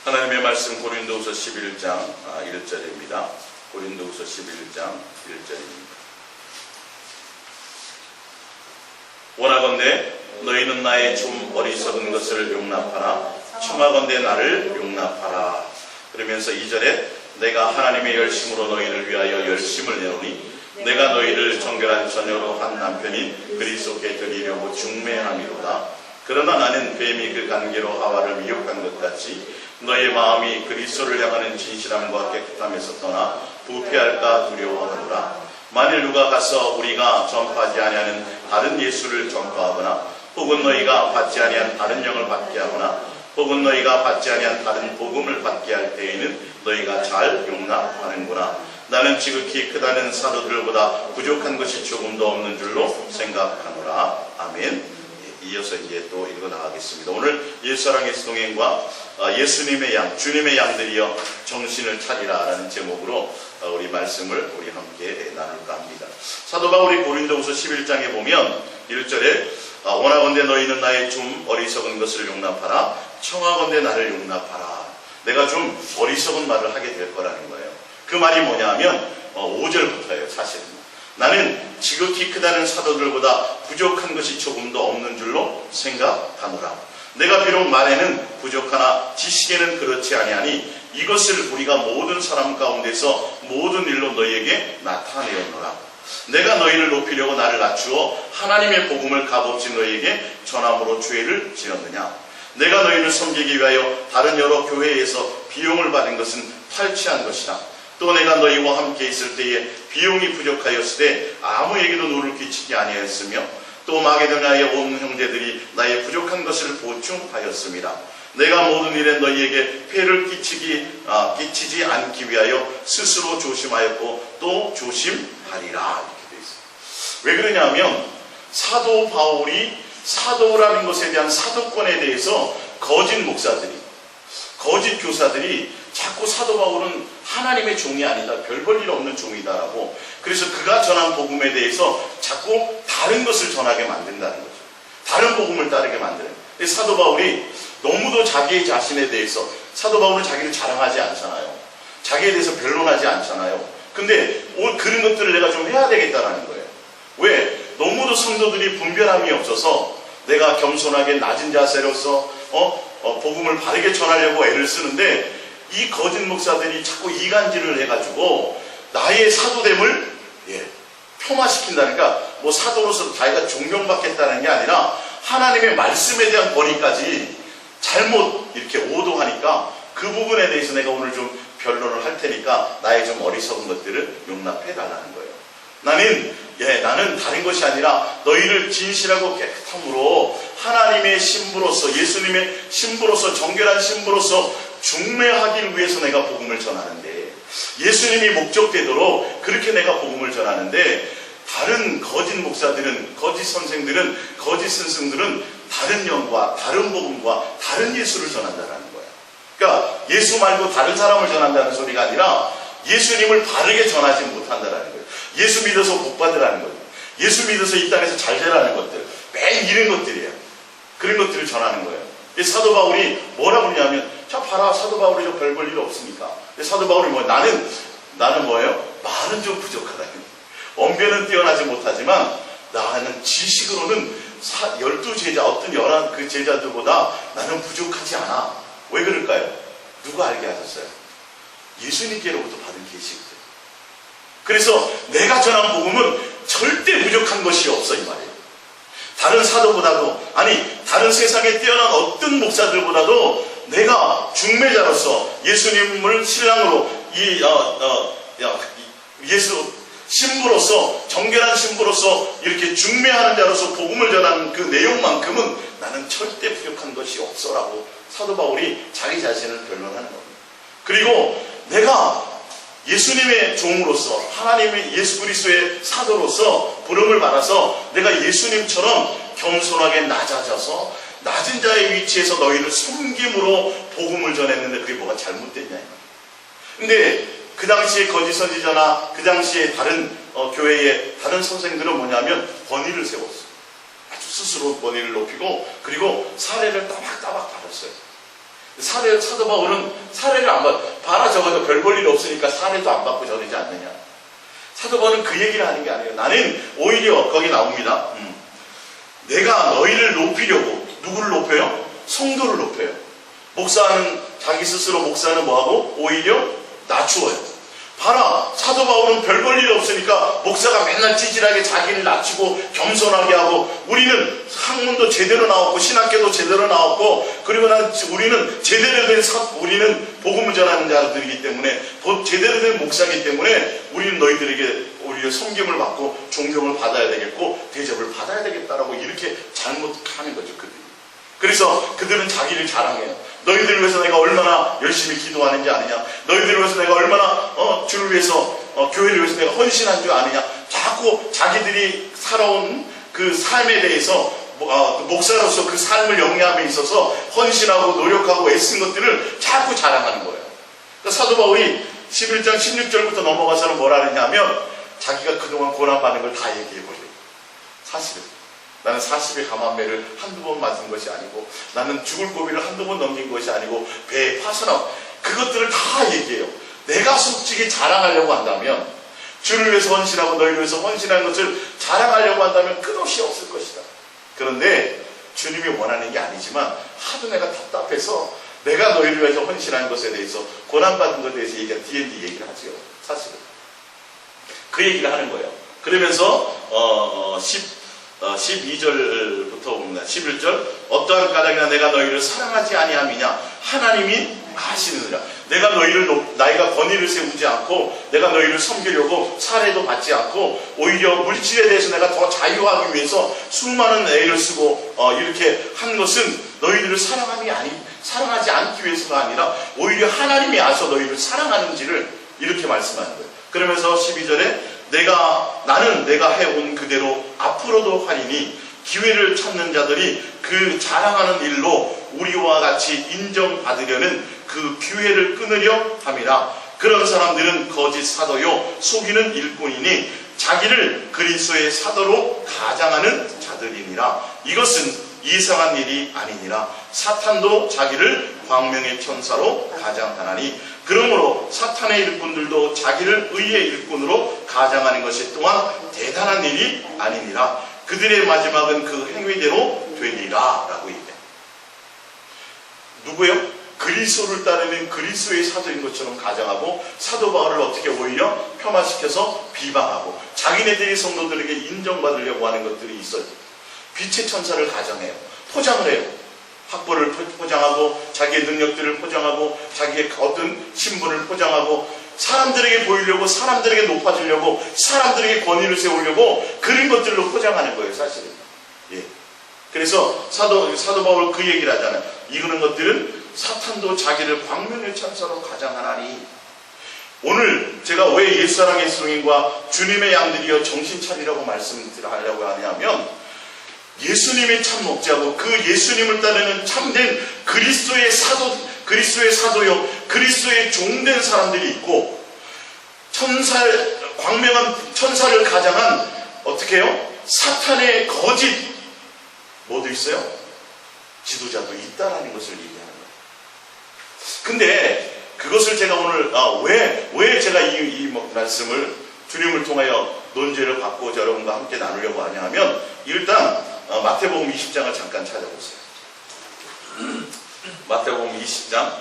하나님의 말씀 고린도후서 11장 1절입니다. 고린도후서 11장 1절입니다. 원하건대 너희는 나의 좀 어리석은 것을 용납하라. 청하건대 나를 용납하라. 그러면서 2절에 내가 하나님의 열심으로 너희를 위하여 열심을 내노니 내가 너희를 정결한 처녀로 한 남편인 그리스도께 드리려고 중매함이로다. 그러나 나는 뱀이 그 관계로 하와를 미혹한 것 같이 너의 마음이 그리스도를 향하는 진실함과 깨끗함에서 떠나 부패할까 두려워하노라. 만일 누가 가서 우리가 전파하지 아니하는 다른 예수를 전파하거나 혹은 너희가 받지 아니한 다른 영을 받게 하거나 혹은 너희가 받지 아니한 다른 복음을 받게 할 때에는 너희가 잘 용납하는구나. 나는 지극히 크다는 사도들보다 부족한 것이 조금도 없는 줄로 생각하노라. 아멘. 이어서 이제 또 읽어 나가겠습니다. 오늘 옛사랑의 동행과 예수님의 양, 주님의 양들이여 정신을 차리라라는 제목으로 우리 말씀을 우리 함께 나눌까 합니다. 사도 바울이 고린도후서 11장에 보면 1절에 원하건대 너희는 나의 좀 어리석은 것을 용납하라. 청하건대 나를 용납하라. 내가 좀 어리석은 말을 하게 될 거라는 거예요. 그 말이 뭐냐 하면 5절부터예요. 사실은 나는 지극히 크다는 사도들보다 부족한 것이 조금도 없는 줄로 생각하노라. 내가 비록 말에는 부족하나 지식에는 그렇지 아니하니 이것을 우리가 모든 사람 가운데서 모든 일로 너희에게 나타내었노라. 내가 너희를 높이려고 나를 낮추어 하나님의 복음을 값없이 너희에게 전함으로 죄를 지었느냐. 내가 너희를 섬기기 위하여 다른 여러 교회에서 비용을 받은 것은 탈취한 것이라. 또 내가 너희와 함께 있을 때에 비용이 부족하였을 때 아무에게도 누를 끼치지 아니하였으며 또 마게도냐의 온 형제들이 나의 부족한 것을 보충하였습니다. 내가 모든 일에 너희에게 폐를 끼치지 않기 위하여 스스로 조심하였고 또 조심하리라. 이렇게 되어 있습니다. 왜 그러냐면 사도 바울이 사도라는 것에 대한 사도권에 대해서 거짓 목사들이, 거짓 교사들이 자꾸 사도 바울은 하나님의 종이 아니다, 별 볼 일 없는 종이다라고, 그래서 그가 전한 복음에 대해서 자꾸 다른 것을 전하게 만든다는 거죠. 다른 복음을 따르게 만드는. 사도 바울이 너무도 자기 자신에 대해서, 사도 바울은 자기를 자랑하지 않잖아요. 자기에 대해서 변론하지 않잖아요. 근데 그런 것들을 내가 좀 해야 되겠다라는 거예요. 왜? 너무도 성도들이 분별함이 없어서 내가 겸손하게 낮은 자세로서 복음을 바르게 전하려고 애를 쓰는데 이 거짓 목사들이 자꾸 이간질을 해가지고 나의 사도됨을 폄하시킨다니까, 뭐 사도로서 자기가 존경받겠다는 게 아니라 하나님의 말씀에 대한 권위까지 잘못 이렇게 오도하니까 그 부분에 대해서 내가 오늘 좀 변론을 할 테니까 나의 좀 어리석은 것들을 용납해 달라는 거예요. 나는 다른 것이 아니라 너희를 진실하고 깨끗함으로 하나님의 신부로서, 예수님의 신부로서, 정결한 신부로서 중매하기를 위해서 내가 복음을 전하는데, 예수님이 목적되도록 그렇게 내가 복음을 전하는데, 다른 거짓 목사들은, 거짓 선생들은, 거짓 스승들은 다른 영과 다른 복음과 다른 예수를 전한다는 거예요. 그러니까 예수 말고 다른 사람을 전한다는 소리가 아니라 예수님을 바르게 전하지 못한다는 거예요. 예수 믿어서 복 받으라는 거예요. 예수 믿어서 이 땅에서 잘 되라는 것들, 매일 이런 것들이에요. 그런 것들을 전하는 거예요. 사도 바울이 뭐라고 그러냐면, 자 봐라, 사도 바울이 저 별 볼 일 없습니까? 사도 바울이 나는 뭐예요? 말은 좀 부족하다. 언변은 뛰어나지 못하지만 나는 지식으로는 12제자, 어떤 11 제자들보다 나는 부족하지 않아. 왜 그럴까요? 누가 알게 하셨어요? 예수님께로부터 받은 계시거든요. 그래서 내가 전한 복음은 절대 부족한 것이 없어, 이 말이에요. 다른 사도보다도, 다른 세상에 뛰어난 어떤 목사들보다도 내가 중매자로서 예수님을 신랑으로 예수 신부로서, 정결한 신부로서 이렇게 중매하는 자로서 복음을 전하는 그 내용만큼은 나는 절대 부족한 것이 없어라고 사도 바울이 자기 자신을 변론하는 겁니다. 그리고 내가 예수님의 종으로서, 하나님의 예수 그리스도의 사도로서 부름을 받아서 내가 예수님처럼 겸손하게 낮아져서 낮은 자의 위치에서 너희를 섬김으로 복음을 전했는데 그게 뭐가 잘못됐냐. 근데 그 당시에 거짓 선지자나 그 당시에 다른 교회의 다른 선생들은 뭐냐면 권위를 세웠어요. 아주 스스로 권위를 높이고 그리고 사례를 따박따박 받았어요. 사도 바울은 사례를 안 봐라 적어도 별 볼 일 없으니까 사례도 안 받고 저러지 않느냐. 사도 바울은 그 얘기를 하는 게 아니에요. 나는 오히려 거기 나옵니다. 내가 너희를 높이려고. 누구를 높여요? 성도를 높여요. 목사는 자기 스스로 목사는 뭐하고? 오히려 낮추어요. 봐라, 사도 바울은 별 볼 일 없으니까 목사가 맨날 찌질하게 자기를 낮추고 겸손하게 하고, 우리는 학문도 제대로 나왔고 신학계도 제대로 나왔고, 그리고 우리는 제대로 된 우리는 복음을 전하는 자들이기 때문에, 제대로 된 목사이기 때문에 우리는 너희들에게 오히려 섬김을 받고 존경을 받아야 되겠고 대접을 받아야 되겠다라고 이렇게 잘못하는 거죠, 그들이. 그래서 그들은 자기를 자랑해요. 너희들을 위해서 내가 얼마나 열심히 기도하는지 아느냐, 너희들을 위해서 내가 얼마나 주를 위해서 교회를 위해서 내가 헌신한 줄 아느냐. 자꾸 자기들이 살아온 그 삶에 대해서 목사로서 그 삶을 영위함에 있어서 헌신하고 노력하고 애쓴 것들을 자꾸 자랑하는 거예요. 그러니까 사도 바울이 11장 16절부터 넘어가서는 뭐라 하냐면, 자기가 그동안 고난받는 걸 다 얘기해버려요. 사실은 나는 40의 감암매를 한두 번 맞은 것이 아니고, 나는 죽을 고비를 한두 번 넘긴 것이 아니고, 배에 파선하고, 그것들을 다 얘기해요. 내가 솔직히 자랑하려고 한다면, 주를 위해서 헌신하고 너희를 위해서 헌신하는 것을 자랑하려고 한다면 끝없이 없을 것이다. 그런데 주님이 원하는 게 아니지만, 하도 내가 답답해서 내가 너희를 위해서 헌신한 것에 대해서, 고난받은 것에 대해서 D&D 얘기를 하죠. 사실은 그 얘기를 하는 거예요. 그러면서 12절부터 봅니다. 11절, 어떠한 까닭이나 내가 너희를 사랑하지 아니함이냐, 하나님이 아시느니라. 내가 나이가 권위를 세우지 않고, 내가 너희를 섬기려고 사례도 받지 않고, 오히려 물질에 대해서 내가 더 자유하기 위해서 수많은 애를 쓰고 이렇게 한 것은 너희들을 사랑하지 않기 위해서가 아니라, 오히려 하나님이 아셔 너희를 사랑하는지를 이렇게 말씀하는 거예요. 그러면서 12절에 나는 내가 해온 그대로 앞으로도 하리니, 기회를 찾는 자들이 그 자랑하는 일로 우리와 같이 인정받으려는 그 기회를 끊으려 함이라. 그런 사람들은 거짓 사도요 속이는 일꾼이니 자기를 그리스도의 사도로 가장하는 자들이니라. 이것은 이상한 일이 아니니라. 사탄도 자기를 광명의 천사로 가장하나니, 그러므로 사탄의 일꾼들도 자기를 의의 일꾼으로 가장하는 것이 또한 대단한 일이 아니니라. 그들의 마지막은 그 행위대로 되리라 라고 얘기해요. 누구예요? 그리스도를 따르는 그리스도의 사도인 것처럼 가장하고, 사도 바울을 어떻게 오히려 폄하시켜서 비방하고, 자기네들이 성도들에게 인정받으려고 하는 것들이 있어요. 빛의 천사를 가장해요. 포장을 해요. 학벌을 포장하고, 자기의 능력들을 포장하고, 자기의 어떤 신분을 포장하고, 사람들에게 보이려고, 사람들에게 높아지려고, 사람들에게 권위를 세우려고 그런 것들로 포장하는 거예요, 사실은. 예. 그래서 사도 바울은 그 얘기를 하잖아요. 이런 것들은 사탄도 자기를 광명의 천사로 가장하나니. 오늘 제가 왜 옛사랑의 성인과 주님의 양들이여 정신 차리라고 말씀드리려고 하냐면, 예수님이 참 목자고 그 예수님을 따르는 참된 그리스도의 사도요 그리스도의 종된 사람들이 있고, 광명한 천사를 가장한 어떻게 해요? 사탄의 거짓 뭐도 있어요? 지도자도 있다라는 것을 얘기하는 거예요. 근데 그것을 제가 오늘 왜 제가 이 말씀을 주님을 통하여 논제를 받고 여러분과 함께 나누려고 하냐 하면, 일단 마태복음 20장을 잠깐 찾아보세요. 마태복음 20장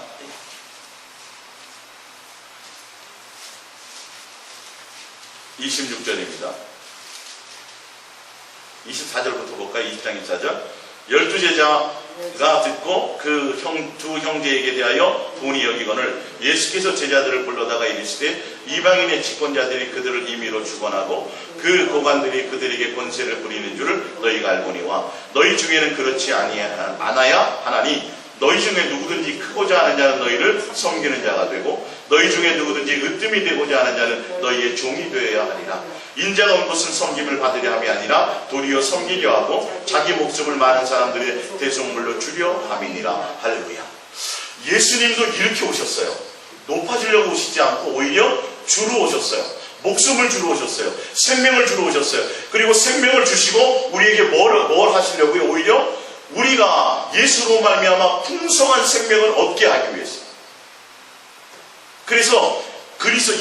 26절입니다. 24절부터 볼까요? 20장 24절. 12제자가 듣고 그 두 형제에게 대하여 분이 여기거늘 예수께서 제자들을 불러다가 이르시되, 이방인의 집권자들이 그들을 임의로 주관하고 그 고관들이 그들에게 권세를 부리는 줄을 너희가 알거니와, 너희 중에는 그렇지 않아야 하나니, 너희 중에 누구든지 크고자 하는 자는 너희를 섬기는 자가 되고, 너희 중에 누구든지 으뜸이 되고자 하는 자는 너희의 종이 되어야 하리라. 인자가 온 것은 섬김을 받으려 함이 아니라 도리어 섬기려 하고 자기 목숨을 많은 사람들의 대속물로 주려 함이니라. 할렐루야. 예수님도 이렇게 오셨어요. 높아지려고 오시지 않고 오히려 주로 오셨어요. 목숨을 주러 오셨어요. 생명을 주러 오셨어요. 그리고 생명을 주시고 우리에게 뭘 하시려고요? 오히려 우리가 예수로 말미암아 풍성한 생명을 얻게 하기 위해서. 그래서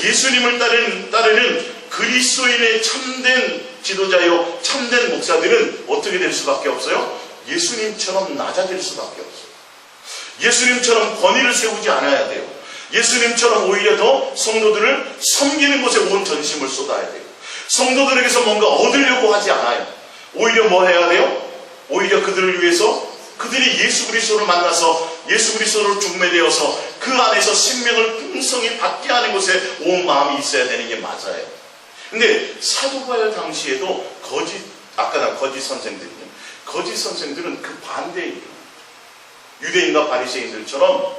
예수님을 따르는 그리스도인의 참된 지도자요 참된 목사들은 어떻게 될 수밖에 없어요? 예수님처럼 낮아질 수밖에 없어요. 예수님처럼 권위를 세우지 않아야 돼요. 예수님처럼 오히려 더 성도들을 섬기는 것에 온 전심을 쏟아야 돼요. 성도들에게서 뭔가 얻으려고 하지 않아요. 오히려 뭐 해야 돼요? 오히려 그들을 위해서 그들이 예수 그리스도를 만나서 예수 그리스도를 중매되어서 그 안에서 생명을 풍성히 받게 하는 것에 온 마음이 있어야 되는 게 맞아요. 근데 사도 바울 당시에도 거짓 선생들은 그 반대예요. 유대인과 바리새인들처럼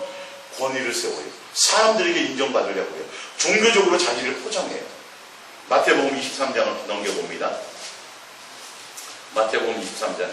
권위를 세워요. 사람들에게 인정받으려고 해요. 종교적으로 자기를 포장해요. 마태복음 23장을 넘겨봅니다. 마태복음 23장.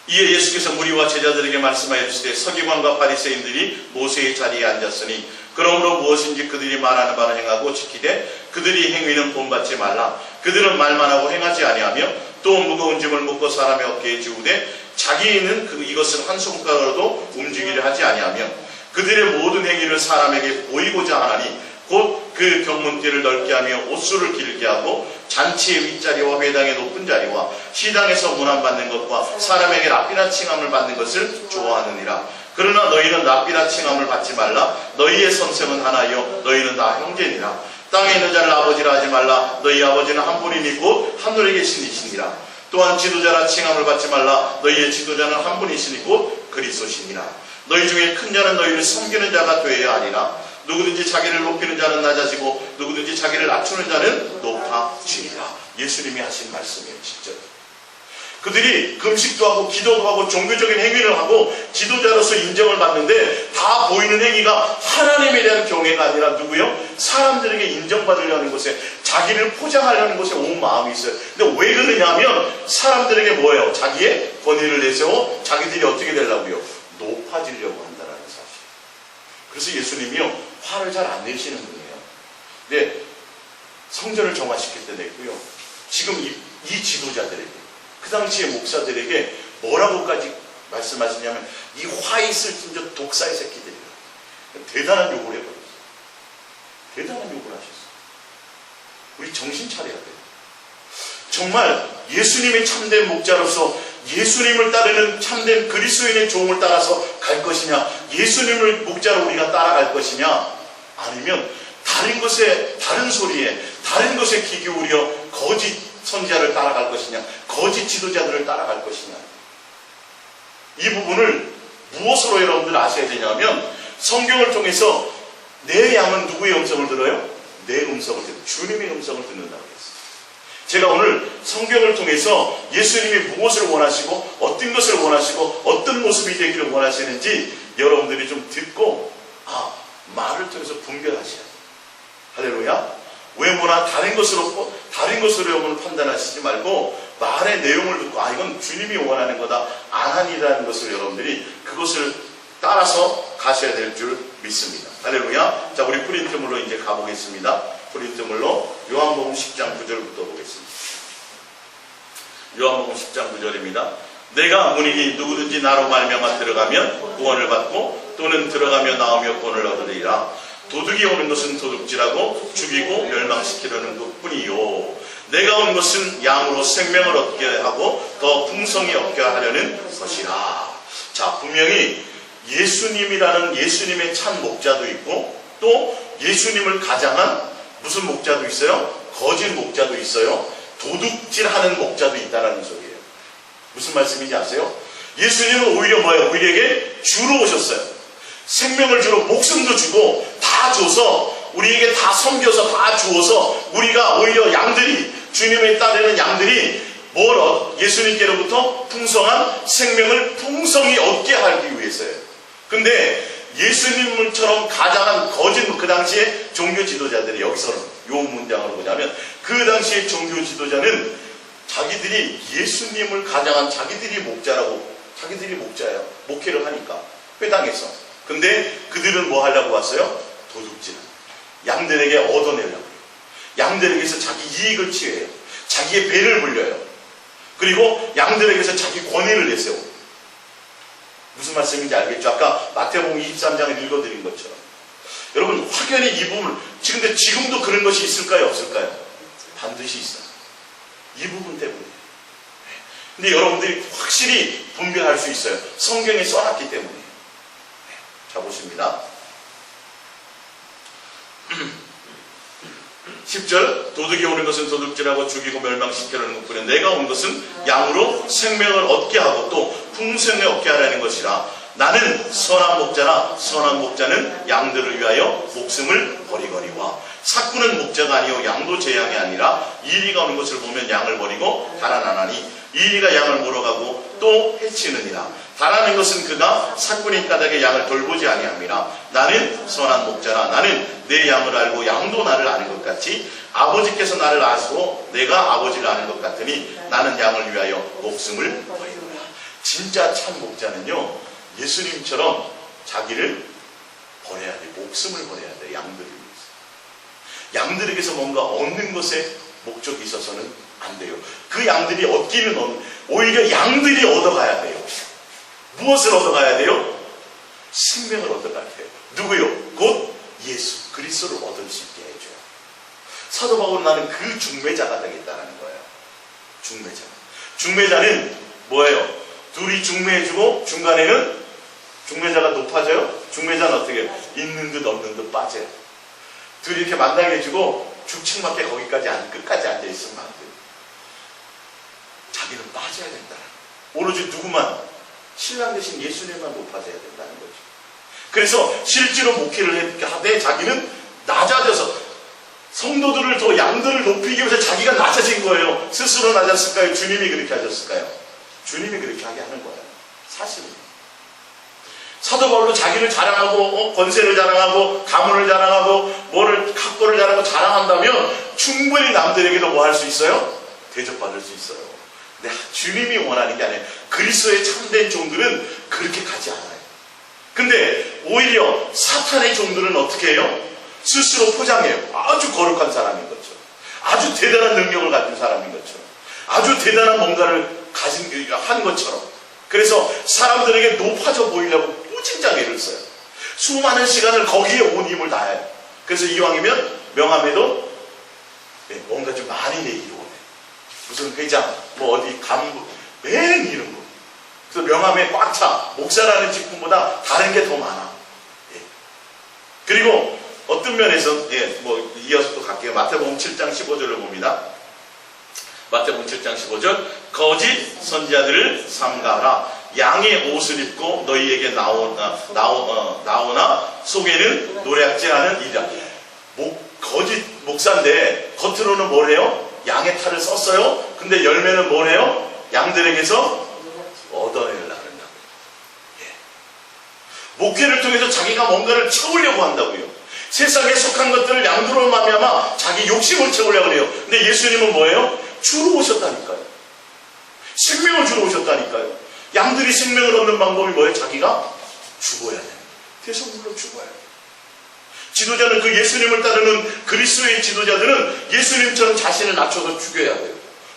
이에 예수께서 무리와 제자들에게 말씀하였으되 서기관과 바리새인들이 모세의 자리에 앉았으니 그러므로 무엇인지 그들이 말하는 바를 행하고 지키되 그들이 행위는 본받지 말라. 그들은 말만 하고 행하지 아니하며 또 무거운 짐을 묶고 사람의 어깨에 지우되 자기는 이것을 한 손가락으로도 움직이려 하지 아니하며 그들의 모든 행위를 사람에게 보이고자 하나니 곧 그 경문띠를 넓게 하며 옷수를 길게 하고 잔치의 윗자리와 회당의 높은 자리와 시당에서 문안받는 것과 사람에게 랍비나 칭함을 받는 것을 좋아하느니라. 그러나 너희는 랍비나 칭함을 받지 말라. 너희의 선생은 하나요 너희는 다 형제니라. 땅에 있는 자를 아버지라 하지 말라. 너희 아버지는 한 분이니 곧 하늘에 계신 이시니라. 또한 지도자라 칭함을 받지 말라. 너희의 지도자는 한 분이시니 곧 그리스도시니라. 너희 중에 큰 자는 너희를 섬기는 자가 되어야 하리라. 누구든지 자기를 높이는 자는 낮아지고 누구든지 자기를 낮추는 자는 높아지리라. 예수님이 하신 말씀이에요. 직접 그들이 금식도 하고 기도도 하고 종교적인 행위를 하고 지도자로서 인정을 받는데 다 보이는 행위가 하나님에 대한 경외가 아니라 누구요? 사람들에게 인정받으려는 것에 자기를 포장하려는 것에 온 마음이 있어요. 근데 왜 그러냐 하면 사람들에게 뭐예요? 자기의 권위를 내세워 자기들이 어떻게 되려고요? 높아지려고 한다는 사실. 그래서 예수님이요 화를 잘 안 내시는 분이에요. 근데 성전을 정화시킬 때 냈고요. 지금 이 지도자들에게 그 당시의 목사들에게 뭐라고까지 말씀하시냐면 이 화 있을 저 독사의 새끼들이라 대단한 욕을 해버렸어요. 대단한 욕을 하셨어요. 우리 정신 차려야 돼요. 정말 예수님의 참된 목자로서 예수님을 따르는 참된 그리스도인의 종을 따라서 갈 것이냐, 예수님을 목자로 우리가 따라갈 것이냐, 아니면 다른 소리에 다른 것에 귀 기울여 거짓 선지자를 따라갈 것이냐, 거짓 지도자들을 따라갈 것이냐. 이 부분을 무엇으로 여러분들 아셔야 되냐면 성경을 통해서 내 양은 누구의 음성을 들어요? 내 음성을 듣는, 주님의 음성을 듣는다고 했어요. 제가 오늘 성경을 통해서 예수님이 무엇을 원하시고 어떤 것을 원하시고 어떤 모습이 되기를 원하시는지 여러분들이 좀 듣고 말을 통해서 분별하셔야 돼요. 할렐루야. 외모나 다른 것으로 여러분 판단하시지 말고 말의 내용을 듣고 이건 주님이 원하는 거다 안 하니라는 것을 여러분들이 그것을 따라서 가셔야 될 줄 믿습니다. 할렐루야. 자, 우리 프린트물로 이제 가보겠습니다. 프린트물로 요한복음 10장 9절부터 보겠습니다. 요한복음 10장 9절입니다. 내가 문이니 누구든지 나로 말미암아 들어가면 구원을 받고 또는 들어가며 나오며 구원을 얻으리라. 도둑이 오는 것은 도둑질하고 죽이고 멸망시키려는 것뿐이요. 내가 온 것은 양으로 생명을 얻게 하고 더 풍성히 얻게 하려는 것이라. 자, 분명히 예수님이라는 예수님의 참 목자도 있고 또 예수님을 가장한 무슨 목자도 있어요? 거짓 목자도 있어요. 도둑질하는 목자도 있다는 소리예요. 무슨 말씀인지 아세요? 예수님은 오히려 뭐예요? 우리에게 주로 오셨어요. 생명을 주로 목숨도 주고 다 줘서 우리에게 다 섬겨서 다 주어서 우리가 오히려 양들이 주님에 따르는 양들이 예수님께로부터 풍성한 생명을 풍성히 얻게 하기 위해서예요. 근데 예수님처럼 가장한 거짓 그 당시에 종교 지도자들이 여기서는 요 문장으로 보자면 그 당시에 종교 지도자는 자기들이 예수님을 가장한 자기들이 목자예요. 목회를 하니까 회당에서. 근데 그들은 뭐 하려고 왔어요? 도둑질. 양들에게 얻어내려고 해요. 양들에게서 자기 이익을 취해요. 자기의 배를 불려요. 그리고 양들에게서 자기 권위를 내세워. 무슨 말씀인지 알겠죠? 아까 마태복음 23장을 읽어드린 것처럼. 여러분, 확연히 이 부분, 근데 지금도 그런 것이 있을까요? 없을까요? 반드시 있어요. 이 부분 때문에. 근데 여러분들이 확실히 분별할 수 있어요. 성경에 써놨기 때문에. 자, 보십니다. 10절, 도둑이 오는 것은 도둑질하고 죽이고 멸망시키려는 것뿐이야. 내가 온 것은 양으로 생명을 얻게 하고 또 풍성에 얻게 하라는 것이라. 나는 선한 목자라. 선한 목자는 양들을 위하여 목숨을 버리거니와. 삭구는 목자가 아니요 양도 제 양이 아니라 이리가 오는 것을 보면 양을 버리고 달아나나니 이리가 양을 몰아가고 또 해치느니라. 달아낸 것은 그가 삭구니 까닭에 양을 돌보지 아니함이라. 나는 선한 목자라. 나는 내 양을 알고 양도 나를 아는 것 같이 아버지께서 나를 아시고 내가 아버지를 아는 것 같으니 나는 양을 위하여 목숨을 버리노라. 진짜 참 목자는요, 예수님처럼 자기를 버려야 돼. 목숨을 버려야 돼. 양들을 위해서. 양들에게서 뭔가 얻는 것에 목적이 있어서는 안 돼요. 그 양들이 얻기는 오히려 양들이 얻어가야 돼요. 무엇을 얻어가야 돼요? 생명을 얻어가야 돼요. 누구요? 곧 예수 그리스도를 얻을 수 있게 해줘요. 사도 바울은 나는 그 중매자가 되겠다는 거예요. 중매자. 중매자는 뭐예요? 둘이 중매해주고 중간에는 중매자가 높아져요? 중매자는 어떻게 해요? 있는 듯 없는 듯 빠져요. 둘이 이렇게 만나게 해주고 죽층맞게 거기까지 끝까지 앉아있으면 안 돼요. 자기는 빠져야 된다. 오로지 누구만? 신랑 대신 예수님만 높아져야 된다는 거죠. 그래서 실제로 목회를 하되 자기는 낮아져서 성도들을 더 양들을 높이기 위해서 자기가 낮아진 거예요. 스스로 낮았을까요? 주님이 그렇게 하셨을까요? 주님이 그렇게 하게 하는 거예요. 사실은. 사도 바울도 자기를 자랑하고 권세를 자랑하고 가문을 자랑하고 뭐를 각고를 자랑하고 자랑한다면 충분히 남들에게도 뭐 할 수 있어요? 대접받을 수 있어요. 근데 주님이 원하는 게 아니에요. 그리스도의 참된 종들은 그렇게 가지 않아요. 근데 오히려 사탄의 종들은 어떻게 해요? 스스로 포장해요. 아주 거룩한 사람인 것처럼, 아주 대단한 능력을 가진 사람인 것처럼, 아주 대단한 뭔가를 한 것처럼. 그래서 사람들에게 높아져 보이려고 무진장애를 써요. 수많은 시간을 거기에 온 힘을 다해요. 그래서 이왕이면 명함에도 뭔가 좀 많이 내기로 원해. 무슨 회장, 뭐 어디 간부, 맨 이런 거. 그래서 명함에 꽉 차. 목사라는 직분보다 다른 게 더 많아. 그리고 어떤 면에서, 뭐 이어서 또 갈게요. 마태복음 7장 15절을 봅니다. 마태복음 7장 15절. 거짓 선지자들을 삼가하라. 양의 옷을 입고 너희에게 나오나 속에는 노략질하는 이라. 거짓 목사인데 겉으로는 뭘 해요? 양의 탈을 썼어요. 근데 열매는 뭘 해요? 양들에게서 얻어내려고 한다고. 목회를 통해서 자기가 뭔가를 채우려고 한다고요. 세상에 속한 것들을 양들로 말미암아 자기 욕심을 채우려고 해요. 근데 예수님은 뭐예요? 주로 오셨다니까요. 생명을 주러 오셨다니까요. 양들이 생명을 얻는 방법이 뭐예요? 자기가 죽어야 돼요. 대성물로 죽어야 돼요. 지도자는 그 예수님을 따르는 그리스도의 지도자들은 예수님처럼 자신을 낮춰서 죽여야 돼요.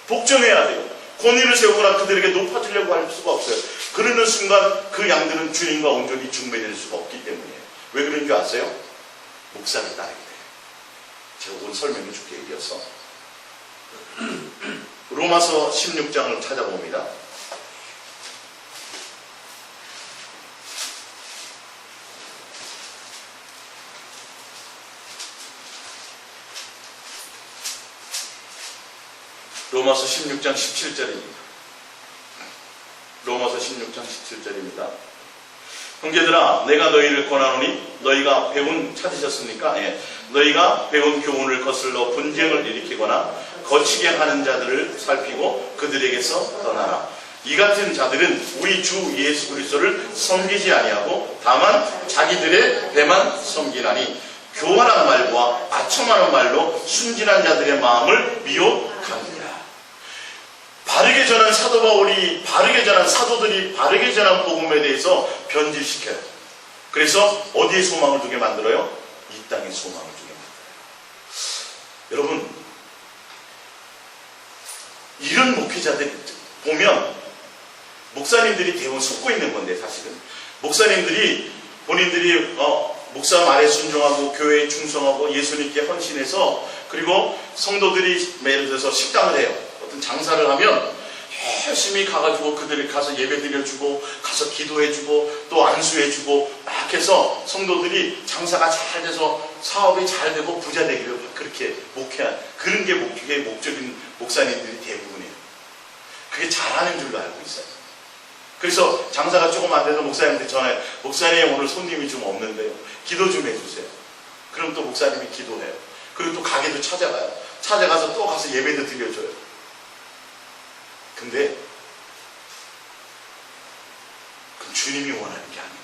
복종해야 돼요. 권위를 세우거나 그들에게 높아지려고 할 수가 없어요. 그러는 순간 그 양들은 주님과 온전히 중매될 수가 없기 때문이에요. 왜 그런 줄 아세요? 목사를 따르게 돼요. 제가 오늘 설명해 줄게 이어서 로마서 16장을 찾아봅니다. 로마서 16장 17절입니다. 로마서 16장 17절입니다. 형제들아, 내가 너희를 권하노니 너희가 배운 찾으셨습니까? 너희가 배운 교훈을 거슬러 분쟁을 일으키거나 거치게 하는 자들을 살피고 그들에게서 떠나라. 이 같은 자들은 우리 주 예수 그리스도를 섬기지 아니하고 다만 자기들의 배만 섬기나니 교활한 말과 아첨하는 말로 순진한 자들의 마음을 미혹합니다. 바르게 전한 사도 바울이 바르게 전한 사도들이 바르게 전한 복음에 대해서 변질시켜요. 그래서 어디에 소망을 두게 만들어요? 이 땅에 소망을 두게 만들어요. 여러분, 이런 목회자들 보면 목사님들이 대부분 속고 있는 건데, 사실은 목사님들이 본인들이 목사 말에 순종하고 교회에 충성하고 예수님께 헌신해서, 그리고 성도들이 예를 들어서 식당을 해요. 어떤 장사를 하면 열심히 가가지고 그들이 가서 예배 드려주고 가서 기도해주고 또 안수해주고 막 해서 성도들이 장사가 잘 돼서 사업이 잘 되고 부자 되기를 그렇게 목회한, 그런 게 목적인 목사님들이 대부분이에요. 그게 잘하는 줄로 알고 있어요. 그래서 장사가 조금 안 돼도 목사님한테 전화해요. 목사님, 오늘 손님이 좀 없는데요, 기도 좀 해주세요. 그럼 또 목사님이 기도해요. 그리고 또 가게도 찾아가요. 찾아가서 또 가서 예배도 드려줘요. 근데 그건 주님이 원하는 게 아니에요.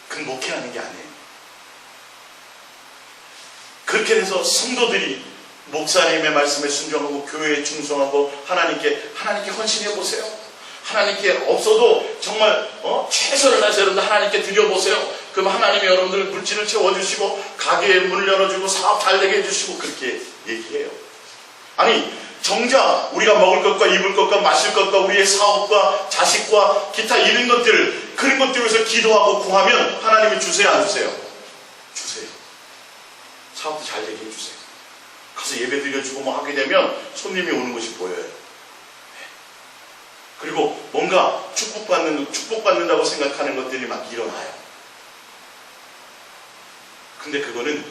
그건 목회하는 게 아니에요. 그렇게 돼서 성도들이 목사님의 말씀에 순종하고 교회에 충성하고 하나님께 헌신해 보세요. 하나님께 없어도 정말 최선을 다해서 여러분들 하나님께 드려보세요. 그럼 하나님이 여러분들 물질을 채워주시고 가게에 문을 열어주고 사업 잘 되게 해주시고 그렇게 얘기해요. 아니, 정작 우리가 먹을 것과 입을 것과 마실 것과 우리의 사업과 자식과 기타 이런 것들, 그런 것들 위해서 기도하고 구하면 하나님이 주세요, 안 주세요? 주세요. 사업도 잘 되게 해주세요. 가서 예배 드려주고 뭐 하게 되면 손님이 오는 것이 보여요. 그리고 뭔가 축복받는다고 생각하는 것들이 막 일어나요. 근데 그거는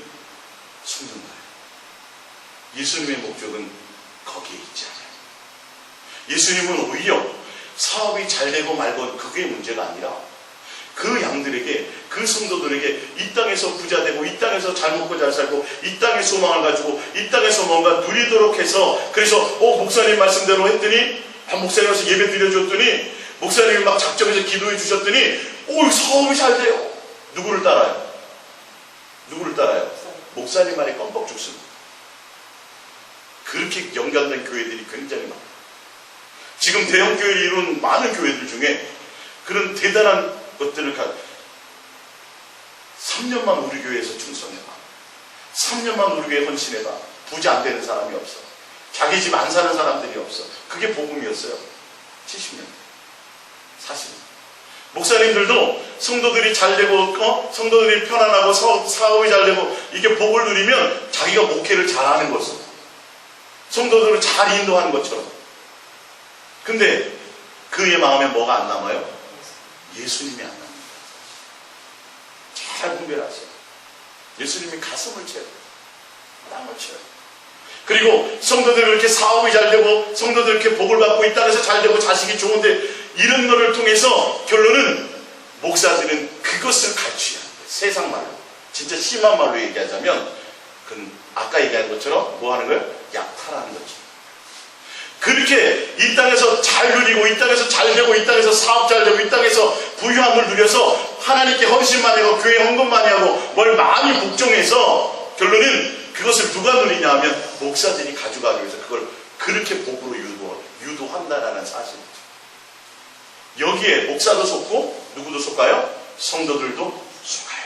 숨는 거예요. 예수님의 목적은 거기에 있지 않아요. 예수님은 오히려 사업이 잘 되고 말고 그게 문제가 아니라 그 양들에게, 그 성도들에게 이 땅에서 부자 되고 이 땅에서 잘 먹고 잘 살고 이 땅의 소망을 가지고 이 땅에서 뭔가 누리도록 해서, 그래서 목사님 말씀대로 했더니 목사님 와서 예배 드려줬더니 목사님이 막 작정해서 기도해 주셨더니 사업이 잘 돼요. 누구를 따라요? 누구를 따라요? 목사님 말에 껌뻑 죽습니다. 그렇게 연결된 교회들이 굉장히 많아요. 지금 대형교회를 이룬 많은 교회들 중에 그런 대단한 것들을 3년만 우리 교회에서 충성해봐, 3년만 우리 교회에 헌신해봐, 부자 안 되는 사람이 없어. 자기 집 안 사는 사람들이 없어. 그게 복음이었어요. 70년. 사실 목사님들도 성도들이 잘 되고 성도들이 편안하고 사업이 잘 되고 이게 복을 누리면 자기가 목회를 잘하는 것을, 성도들을 잘 인도하는 것처럼. 근데 그의 마음에 뭐가 안 남아요? 예수님이 안 남아요. 잘 분별하세요. 예수님이 가슴을 채워요. 땀을 채워요. 그리고 성도들 이렇게 사업이 잘 되고 성도들 이렇게 복을 받고 이 땅에서 잘 되고 자식이 좋은데, 이런 거를 통해서 결론은 목사들은 그것을 갈취하는 거예요. 세상 말로, 진짜 심한 말로 얘기하자면 그건 아까 얘기한 것처럼 뭐 하는 거예요? 약탈하는 거죠. 그렇게 이 땅에서 잘 누리고 이 땅에서 잘 되고 이 땅에서 사업 잘 되고 이 땅에서 부유함을 누려서 하나님께 헌신만 하고 교회 헌금만 하고 뭘 많이 복종해서 결론은 그것을 누가 누리냐 하면 목사들이 가져가기 위해서 그걸 그렇게 복으로 유도한다라는 사실이죠. 여기에 목사도 속고 누구도 속아요? 성도들도 속아요.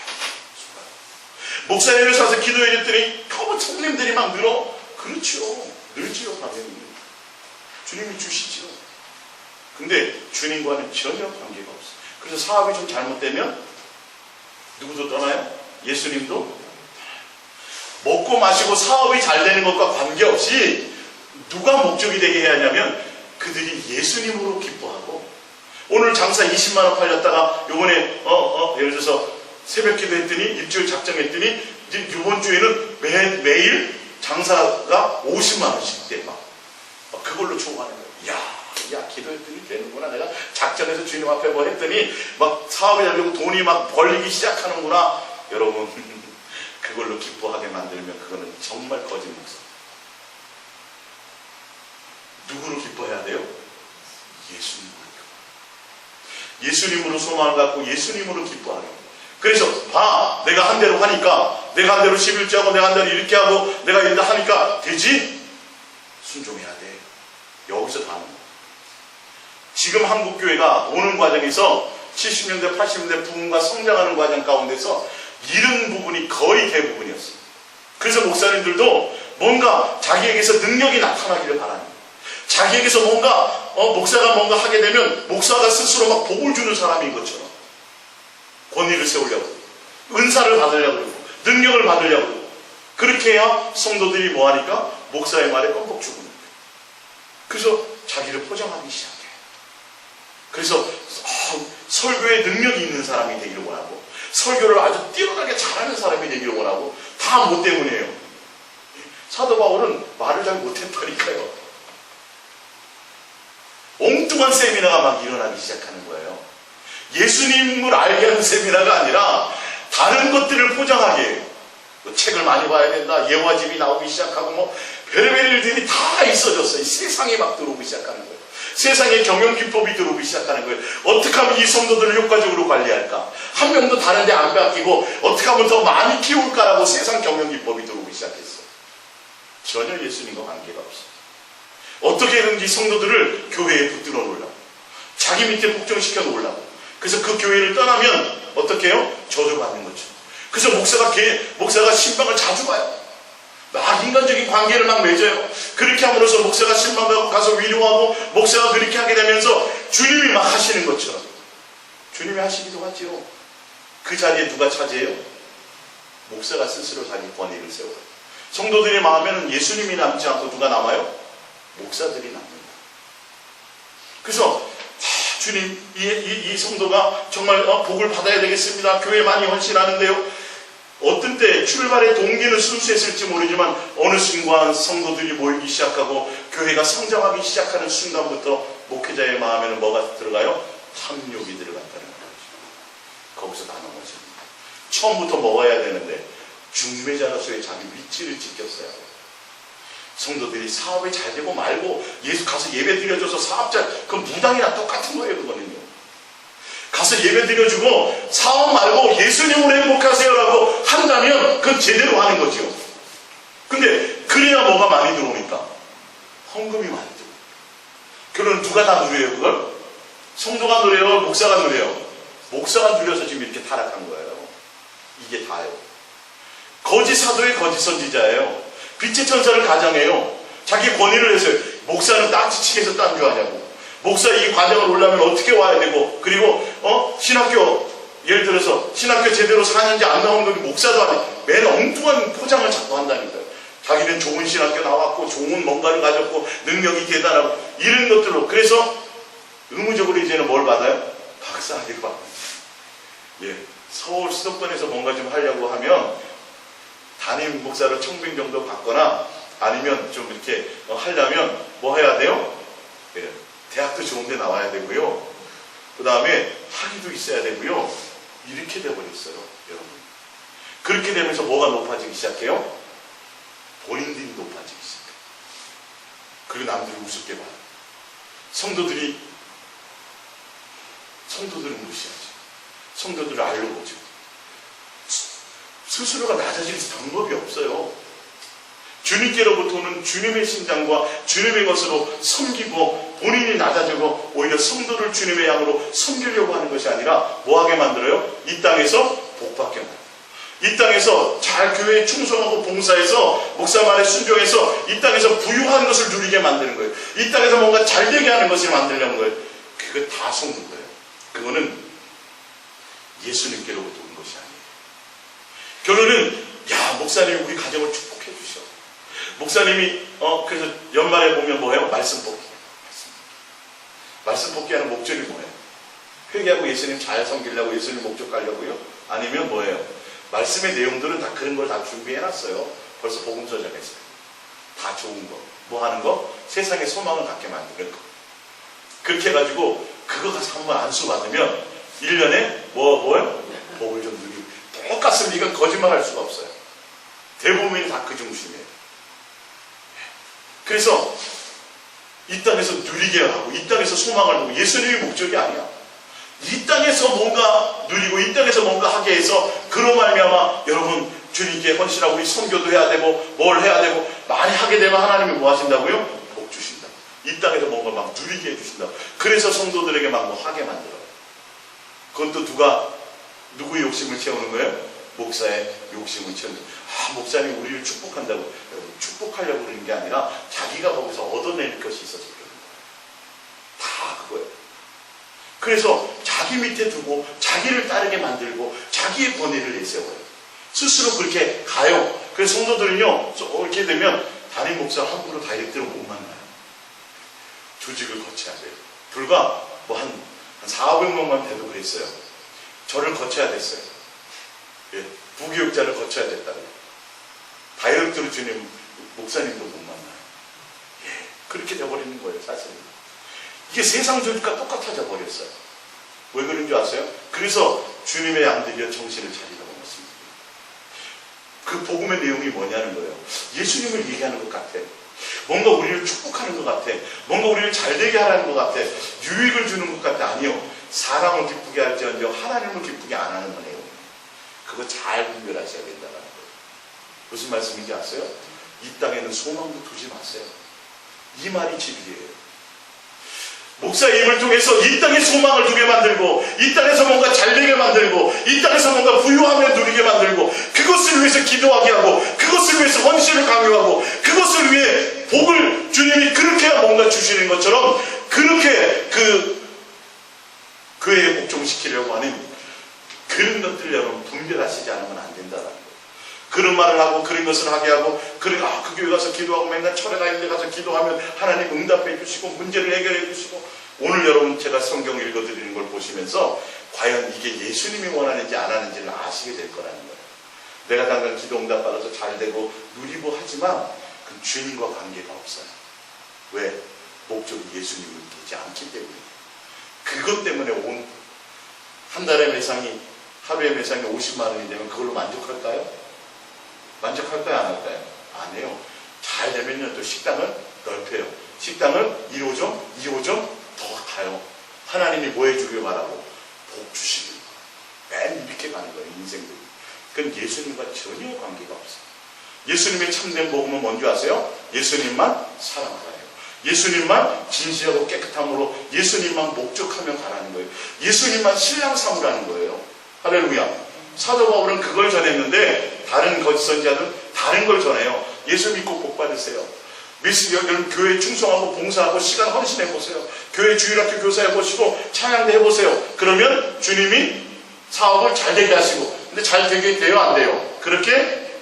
목사님을 사서 기도해 줬더니 손님들이 막 늘어. 그렇죠. 늘지요, 당연히. 주님이 주시죠. 근데 주님과는 전혀 관계가 없어요. 그래서 사업이 좀 잘못되면 누구도 떠나요? 예수님도 떠나요. 먹고 마시고 사업이 잘 되는 것과 관계없이 누가 목적이 되게 해야 하냐면 그들이 예수님으로 기뻐하고, 오늘 장사 20만 원 팔렸다가 요번에 예를 들어서 새벽 기도 했더니 일주일 작정했더니 이번 주에는 매일 장사가 50만 원씩 돼. 막 그걸로 좋아하는 거예요. 야 기도했더니 되는구나. 내가 작정해서 주님 앞에 뭐 했더니 막 사업이 잘 되고 돈이 막 벌리기 시작하는구나. 여러분 그걸로 기뻐하게 만들면 그거는 정말 거짓 목사. 누구로 기뻐해야 돼요? 예수님으로. 예수님으로 소망을 갖고 예수님으로 기뻐하는 거예요. 그래서 내가 한 대로 하니까, 내가 한 대로 11조하고 내가 한 대로 이렇게 하고 내가 이렇게 하니까 되지? 순종해야 돼. 여기서 다 하는 거예요. 지금 한국교회가 오는 과정에서 70년대 80년대 부흥과 성장하는 과정 가운데서 이런 부분이 거의 대부분이었어요. 그래서 목사님들도 뭔가 자기에게서 능력이 나타나기를 바라는 거예요. 자기에게서 뭔가 목사가 뭔가 하게 되면 목사가 스스로 막 복을 주는 사람인 것처럼 권위를 세우려고, 은사를 받으려고 그러고, 능력을 받으려고 그러고, 그렇게 해야 성도들이 뭐하니까 목사의 말에 껌뻑 죽는 거예요. 그래서 자기를 포장하기 시작해요. 그래서 설교에 능력이 있는 사람이 되기를 원하고, 설교를 아주 뛰어나게 잘하는 사람이 되기를 원하고, 다 뭐 때문이에요? 사도 바울은 말을 잘 못했다니까요. 엉뚱한 세미나가 막 일어나기 시작하는 거예요. 예수님을 알게 하는 세미나가 아니라 다른 것들을 포장하게 해요. 책을 많이 봐야 된다, 예화집이 나오기 시작하고 뭐 별의별 일들이 다 있어졌어요. 세상에 막 들어오기 시작하는 거예요. 세상에 경영기법이 들어오기 시작하는 거예요. 어떻게 하면 이 성도들을 효과적으로 관리할까? 한 명도 다른 데 안 뺏기고 어떻게 하면 더 많이 키울까라고 세상 경영기법이 들어오기 시작했어요. 전혀 예수님과 관계가 없어요. 어떻게든지 성도들을 교회에 붙들어 놓으려고, 자기 밑에 복종시켜 놓으려고. 그래서 그 교회를 떠나면 어떻게 해요? 저주받는 거죠. 그래서 목사가 신방을 자주 가요. 막 인간적인 관계를 막 맺어요. 그렇게 함으로써 목사가 신방하고 가서 위로하고, 목사가 그렇게 하게 되면서 주님이 막 하시는 것처럼 주님이 하시기도 하지요. 그 자리에 누가 차지해요? 목사가 스스로 자기 권위를 세워요. 성도들의 마음에는 예수님이 남지 않고 누가 남아요? 목사들이 남는다. 그래서 주님, 이 성도가 정말 복을 받아야 되겠습니다. 교회 많이 헌신하는데요. 어떤 때 출발의 동기는 순수했을지 모르지만 어느 순간 성도들이 모이기 시작하고 교회가 성장하기 시작하는 순간부터 목회자의 마음에는 뭐가 들어가요? 탐욕이 들어간다는 거죠. 거기서 다 넘어집니다. 처음부터 먹어야 되는데 중매자로서의 자기 위치를 지켰어야 해요. 성도들이 사업이 잘 되고 말고 예수 가서 예배 드려줘서 사업자, 그건 무당이나 똑같은 거예요. 그거는요. 가서 예배 드려주고 사업 말고 예수님으로 행복하세요라고 한다면 그건 제대로 하는 거죠. 근데 그래야 뭐가 많이 들어오니까 헌금이 많이 들어요. 그러면 누가 다 누려요 그걸? 성도가 누려요? 목사가 누려요? 목사가 누려서 지금 이렇게 타락한 거예요. 이게 다예요. 거짓 사도의 거짓 선지자예요. 빛의 천사를 가장해요. 자기 권위를 해서요. 목사는 딱지치기해서 딴 줄 아냐고. 목사 이 과정을 올라면 어떻게 와야 되고, 그리고 신학교, 예를 들어서 신학교 제대로 4년째 안 나오는 건 목사도 아니고 매일 엉뚱한 포장을 자꾸 한다니까요. 자기는 좋은 신학교 나왔고 좋은 뭔가를 가졌고 능력이 대단하고 이런 것들로. 그래서 의무적으로 이제는 뭘 받아요? 박사학위를 받아요. 예, 서울 수도권에서 뭔가 좀 하려고 하면 담임 목사로 청빙 정도 받거나 아니면 좀 이렇게 하려면 뭐 해야 돼요? 예, 대학도 좋은 데 나와야 되고요. 그 다음에 학위도 있어야 되고요. 이렇게 돼버렸어요, 여러분. 그렇게 되면서 뭐가 높아지기 시작해요? 본인들이 높아지기 시작해요. 그리고 남들이 우습게 봐요. 성도들은 무시하죠. 성도들을 알로 보죠. 스스로가 낮아질 방법이 없어요. 주님께로부터 오는 주님의 신장과 주님의 것으로 섬기고 본인이 낮아지고 오히려 성도를 주님의 양으로 섬기려고 하는 것이 아니라 뭐하게 만들어요? 이 땅에서 복받게 만들어요. 이 땅에서 잘 교회에 충성하고 봉사해서 목사 말에 순종해서 이 땅에서 부유한 것을 누리게 만드는 거예요. 이 땅에서 뭔가 잘되게 하는 것을 만들려는 거예요. 그거 다 속는 거예요. 그거는 예수님께로부터 온 것이 아니에요. 결론은 목사님이 우리 가정을 축복해 주셔. 목사님이 그래서 연말에 보면 뭐예요? 말씀 뽑기. 말씀 뽑기 하는 목적이 뭐예요? 회개하고 예수님 잘 섬기려고 예수님 목적 가려고요? 아니면 뭐예요? 말씀의 내용들은 다 그런 걸 다 준비해놨어요. 벌써 복음서 전했어요. 다 좋은 거. 뭐 하는 거? 세상에 소망을 갖게 만드는 거. 그렇게 해가지고 그거 가서 한번 안수 받으면 1년에 뭐예요? 복을 좀 누리고. 똑같습니다. 이건 거짓말 할 수가 없어요. 대부분이 다 그 중심이에요. 그래서 이 땅에서 누리게 하고 이 땅에서 소망을 보고 예수님의 목적이 아니야. 이 땅에서 뭔가 누리고 이 땅에서 뭔가 하게 해서 그로 말미암아 여러분 주님께 헌신하고 우리 선교도 해야 되고 뭘 해야 되고 많이 하게 되면 하나님이 뭐 하신다고요? 복 주신다. 이 땅에서 뭔가 막 누리게 해주신다. 그래서 성도들에게 막 뭐 하게 만들어요. 그건 또 누구의 욕심을 채우는 거예요? 목사의 욕심을 채우는, 목사님 우리를 축복한다고. 축복하려고 그러는 게 아니라 자기가 거기서 얻어낼 것이 있어서 그러는 거예요. 다 그거예요. 그래서 자기 밑에 두고 자기를 따르게 만들고 자기의 권위를 내세워요. 스스로 그렇게 가요. 그래서 성도들은요, 이렇게 되면 담임 목사 함부로 다이렉트로 못 만나요. 조직을 거쳐야 돼요. 불과 한 400명만 돼도 그랬어요. 저를 거쳐야 됐어요. 예, 부교육자를 거쳐야 됐다고요. 다이렉트로 주님 목사님도 못 만나요. 예, 그렇게 돼버리는 거예요, 사실은. 이게 세상 조직과 똑같아져 버렸어요. 왜 그런 줄 아세요? 그래서 주님의 양들이여 정신을 차리라고 했습니다. 그 복음의 내용이 뭐냐는 거예요. 예수님을 얘기하는 것 같아. 뭔가 우리를 축복하는 것 같아. 뭔가 우리를 잘되게 하라는 것 같아. 유익을 주는 것 같아. 아니요. 사람을 기쁘게 할지언정 하나님을 기쁘게 안 하는 거네요. 그거 잘 분별하셔야 된다는 거예요. 무슨 말씀인지 아세요? 이 땅에는 소망도 두지 마세요. 이 말이 진리예요. 목사의 힘을 통해서 이 땅에 소망을 두게 만들고, 이 땅에서 뭔가 잘되게 만들고, 이 땅에서 뭔가 부유함을 누리게 만들고, 그것을 위해서 기도하게 하고, 그것을 위해서 헌신을 강요하고, 그것을 위해 복을 주님이 그렇게 해야 뭔가 주시는 것처럼 그렇게 그의 복종시키려고 하는 그런 것들 여러분 분별하시지 않으면 안 된다는 거예요. 그런 말을 하고 그런 것을 하게 하고, 그 교회 가서 기도하고 맨날 철회가 있는 데 가서 기도하면 하나님 응답해 주시고 문제를 해결해 주시고. 오늘 여러분 제가 성경 읽어드리는 걸 보시면서 과연 이게 예수님이 원하는지 안 하는지를 아시게 될 거라는 거예요. 내가 당장 기도 응답 받아서 잘 되고 누리고 하지만 그 주님과 관계가 없어요. 왜? 목적이 예수님을 믿지 않기 때문에. 그것 때문에 한 달의 매상이, 하루의 매상이 50만 원이 되면 그걸로 만족할까요? 만족할까요? 안 할까요? 안 해요. 잘 되면요, 또 식당을 넓혀요. 식당을 1호점, 2호점 더 가요. 하나님이 뭐 해주길 바라고? 복 주시길 바라고. 맨 이렇게 가는 거예요, 인생들이. 그건 예수님과 전혀 관계가 없어요. 예수님의 참된 복음은 뭔지 아세요? 예수님만 사랑하라요. 예수님만 진실하고 깨끗함으로 예수님만 목적하며 가라는 거예요. 예수님만 신랑 삼으라는 거예요. 할렐루야. 사도 바울은 그걸 전했는데 다른 거짓 선지자들은 다른 걸 전해요. 예수 믿고 복 받으세요. 여러분 교회에 충성하고 봉사하고 시간 헌신해보세요. 교회 주일학교 교사해보시고 찬양도 해보세요. 그러면 주님이 사업을 잘 되게 하시고. 근데 잘 되게 돼요? 안 돼요? 그렇게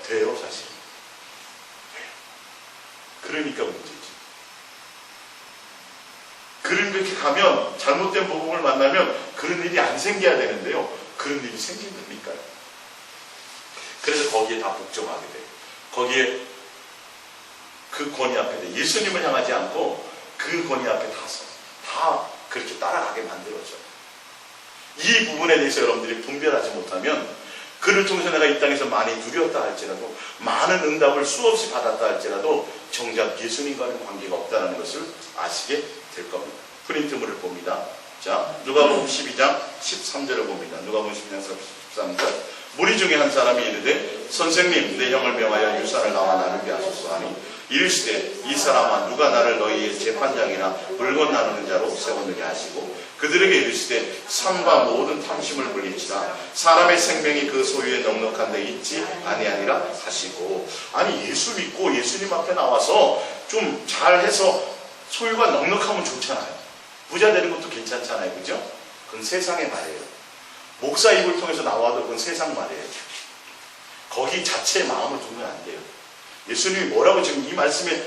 돼요, 사실. 그러니까 문제지. 그렇게 가면 잘못된 복음을 만나면 그런 일이 안 생겨야 되는데요. 그런 일이 생긴다니까요. 그래서 거기에 다 복종하게 돼요. 거기에 그 권위 앞에 예수님을 향하지 않고 그 권위 앞에 다 그렇게 따라가게 만들어져요. 이 부분에 대해서 여러분들이 분별하지 못하면 그를 통해서 내가 이 땅에서 많이 누렸다 할지라도, 많은 응답을 수없이 받았다 할지라도 정작 예수님과는 관계가 없다는 것을 아시게 될 겁니다. 프린트물을 봅니다. 자, 누가복음 12장 13절을 봅니다. 누가복음 12장 13절. 무리 중에 한 사람이 이르되 선생님, 내 형을 명하여 유산을 나와 나누게 하소서 하니 이르시되 이 사람아, 누가 나를 너희의 재판장이나 물건 나누는 자로 세우느냐 하시고 그들에게 이르시되 삶과 모든 탐심을 물리치라. 사람의 생명이 그 소유에 넉넉한 데 있지 아니하니라 하시고. 아니, 예수 믿고 예수님 앞에 나와서 좀 잘해서 소유가 넉넉하면 좋잖아요. 부자 되는 것도 괜찮잖아요. 그죠? 그건 세상의 말이에요. 목사 입을 통해서 나와도 그건 세상 말이에요. 거기 자체의 마음을 두면 안 돼요. 예수님이 뭐라고 지금 이 말씀에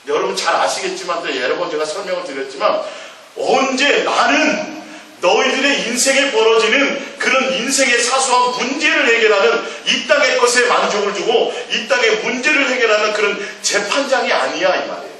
여러분 잘 아시겠지만 또 여러 번 제가 설명을 드렸지만, 언제 나는 너희들의 인생에 벌어지는 그런 인생의 사소한 문제를 해결하는 이 땅의 것에 만족을 주고 이 땅의 문제를 해결하는 그런 재판장이 아니야, 이 말이에요.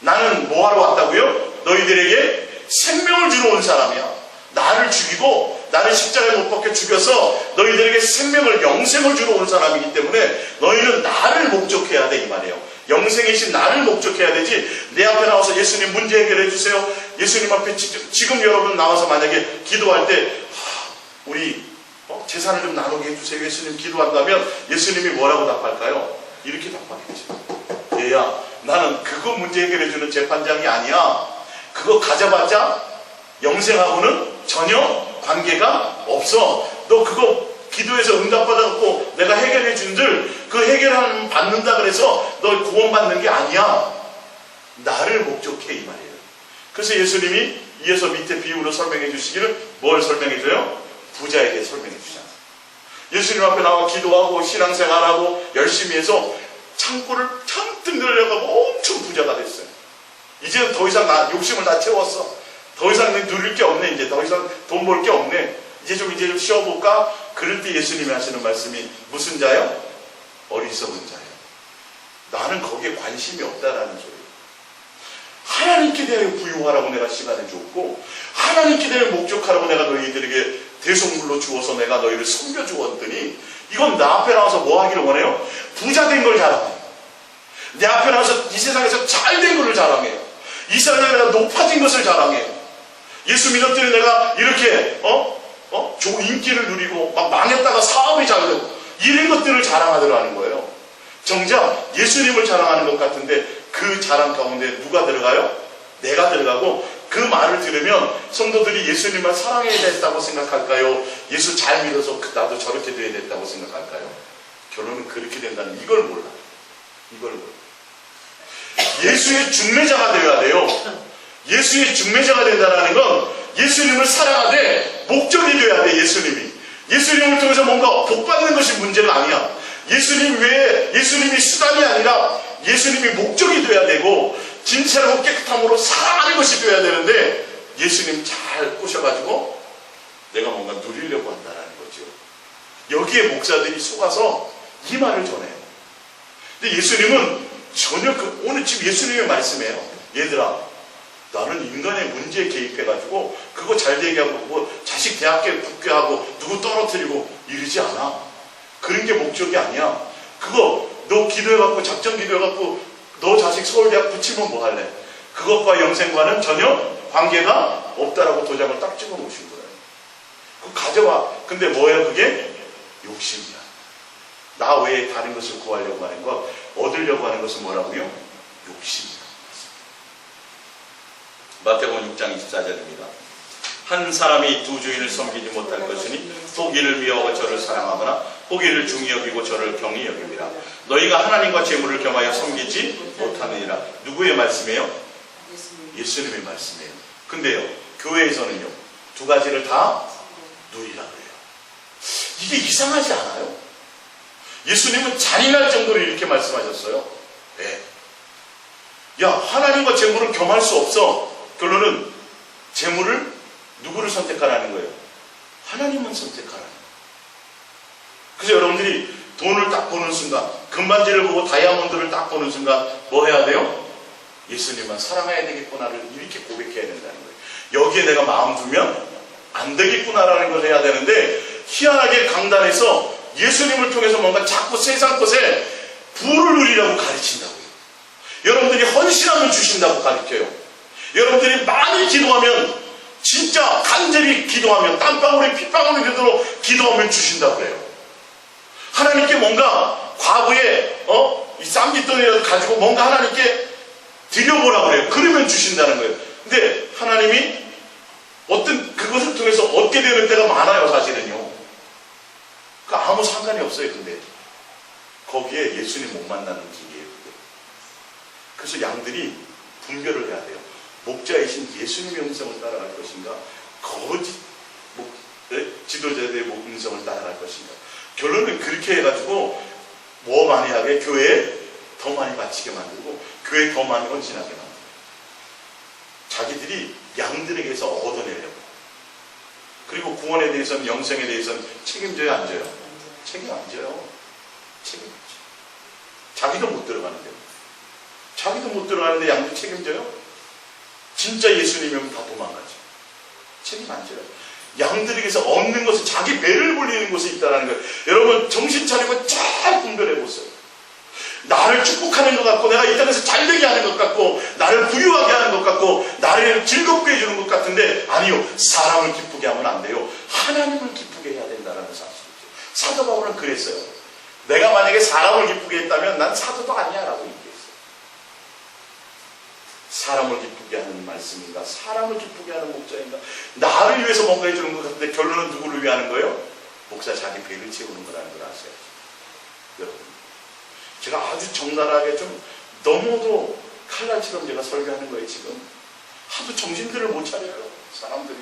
나는 뭐하러 왔다고요? 너희들에게 생명을 주러 온 사람이야. 나를 죽이고 나를 십자가에 못 박혀 죽여서 너희들에게 생명을, 영생을 주러 온 사람이기 때문에 너희는 나를 목적해야 돼, 이 말이에요. 영생이신 나를 목적해야 되지, 내 앞에 나와서 예수님 문제 해결해 주세요. 예수님 앞에 지금 여러분 나와서 만약에 기도할 때 우리 재산을 좀 나누게 해주세요, 예수님 기도한다면 예수님이 뭐라고 답할까요? 이렇게 답하겠죠. 얘야, 나는 그거 문제 해결해 주는 재판장이 아니야. 그거 가져봤자 영생하고는 전혀 관계가 없어. 너 그거 기도해서 응답받아갖고 내가 해결해 준들 그 해결하면 받는다 그래서 너 구원받는 게 아니야. 나를 목적해 이 말이에요. 그래서 예수님이 이어서 밑에 비유로 설명해 주시기를 뭘 설명해 줘요? 부자에게 설명해 주잖아요. 예수님 앞에 나와 기도하고 신앙생활하고 열심히 해서 창고를 잔뜩 늘려가고 엄청 부자가 됐어요. 이제는 더 이상 욕심을 다 채웠어. 더 이상 누릴 게 없네. 이제 더 이상 돈 벌 게 없네. 이제 좀 쉬어볼까? 그럴 때 예수님이 하시는 말씀이 무슨 자요? 어리석은 자요. 나는 거기에 관심이 없다라는 소리예요. 하나님께 대하여 부유하라고 내가 시간을 줬고 하나님께 대하여 목적하라고 내가 너희들에게 대속물로 주어서 내가 너희를 섬겨주었더니 이건 나 앞에 나와서 뭐 하기를 원해요? 부자 된 걸 자랑해요. 내 앞에 나와서 이 세상에서 잘 된 걸 자랑해요. 이 세상에 내가 높아진 것을 자랑해요. 예수 믿었더니 내가 이렇게 좋은 인기를 누리고 막 망했다가 사업이 잘 되고 이런 것들을 자랑하더라는 거예요. 정작 예수님을 자랑하는 것 같은데 그 자랑 가운데 누가 들어가요? 내가 들어가고 그 말을 들으면 성도들이 예수님을 사랑해야 됐다고 생각할까요? 예수 잘 믿어서 나도 저렇게 돼야 됐다고 생각할까요? 결론은 그렇게 된다는 이걸 몰라. 이걸 몰라. 예수의 중매자가 되어야 돼요. 예수의 중매자가 된다는 건 예수님을 사랑하되 목적이 되어야 돼. 예수님을 통해서 뭔가 복받는 것이 문제가 아니야. 예수님 외에 예수님이 수단이 아니라 예수님이 목적이 되어야 되고 진실하고 깨끗함으로 사랑하는 것이 되어야 되는데 예수님 잘 꼬셔가지고 내가 뭔가 누리려고 한다는 거죠. 여기에 목사들이 속아서 이 말을 전해요. 근데 예수님은 전혀 오늘 지금 예수님의 말씀이에요. 얘들아, 나는 인간의 문제에 개입해가지고 그거 잘 되게 하고 뭐 자식 대학교 붙게 하고 누구 떨어뜨리고 이러지 않아. 그런 게 목적이 아니야. 그거 너 기도해갖고 작정 기도해갖고 너 자식 서울대학 붙이면 뭐 할래? 그것과 영생과는 전혀 관계가 없다라고 도장을 딱 찍어 놓으신 거예요. 그거 가져와. 근데 뭐예요 그게? 욕심이야. 나 외에 다른 것을 구하려고 하는 것, 얻으려고 하는 것은 뭐라고요? 욕심이야. 마태복음 6장 24절입니다. 한 사람이 두 주인을 섬기지 못할 것이니 혹 이를 미워하고 저를 사랑하거나 혹 이를 중히 여기고 저를 경히 여깁니다. 너희가 하나님과 재물을 겸하여 섬기지 못하느니라. 누구의 말씀이에요? 예수님의 말씀이에요. 근데요, 교회에서는요, 두 가지를 다 누리라 그래요. 이게 이상하지 않아요? 예수님은 잔인할 정도로 이렇게 말씀하셨어요. 네. 야, 하나님과 재물을 겸할 수 없어. 결론은 재물을 누구를 선택하라는 거예요? 하나님만 선택하라는 거예요. 그래서 여러분들이 돈을 딱 보는 순간, 금반지를 보고 다이아몬드를 딱 보는 순간 뭐 해야 돼요? 예수님만 사랑해야 되겠구나를 이렇게 고백해야 된다는 거예요. 여기에 내가 마음 두면 안 되겠구나라는 걸 해야 되는데 희한하게 강단에서 예수님을 통해서 뭔가 자꾸 세상 것에 부를 누리라고 가르친다고요. 여러분들이 헌신하면 주신다고 가르쳐요. 여러분들이 많이 기도하면, 진짜 간절히 기도하면, 땀방울에 핏방울이 되도록 기도하면 주신다고 그래요. 하나님께 뭔가 과부에 이 쌈짓돈이라도 가지고 뭔가 하나님께 드려보라고 그래요. 그러면 주신다는 거예요. 근데 하나님이 어떤 그것을 통해서 얻게 되는 때가 많아요. 사실은요. 그러니까 아무 상관이 없어요. 근데 거기에 예수님 못 만나는 길이에요. 그게. 그래서 양들이 분별을 해야 돼요. 목자이신 예수님의 음성을 따라갈 것인가, 거짓 지도자들의 음성을 따라갈 것인가. 결론은 그렇게 해가지고 뭐 많이 하게, 교회에 더 많이 바치게 만들고 교회에 더 많이 헌신하게 만들고 자기들이 양들에게서 얻어내려고. 그리고 구원에 대해서는, 영생에 대해서는 책임져야 안 져요? 책임 안 져요. 책임져. 자기도 못 들어가는데, 자기도 못 들어가는데 양들 책임져요? 진짜 예수님이면 다 도망가죠. 책임 안 져요. 양들에게서 얻는 것은 자기 배를 불리는 것이 있다는 거예요. 여러분 정신 차리고 잘 분별해 보세요. 나를 축복하는 것 같고, 내가 이 땅에서 잘되게 하는 것 같고, 나를 부유하게 하는 것 같고, 나를 즐겁게 해주는 것 같은데, 아니요, 사람을 기쁘게 하면 안 돼요. 하나님을 기쁘게 해야 된다는 사실이죠. 사도 바울은 그랬어요. 내가 만약에 사람을 기쁘게 했다면 난 사도도 아니야 라고 얘기했어요. 사람을 기쁘게 하는 말씀인가, 사람을 기쁘게 하는 목자인가, 나를 위해서 뭔가 해주는 것 같은데 결론은 누구를 위하는 거예요? 목사 자기 배를 채우는 거라는 걸 아세요? 여러분, 제가 아주 적나라하게 좀 너무도 칼날처럼 제가 설교하는 거예요. 지금 하도 정신들을 못 차려요. 사람들이,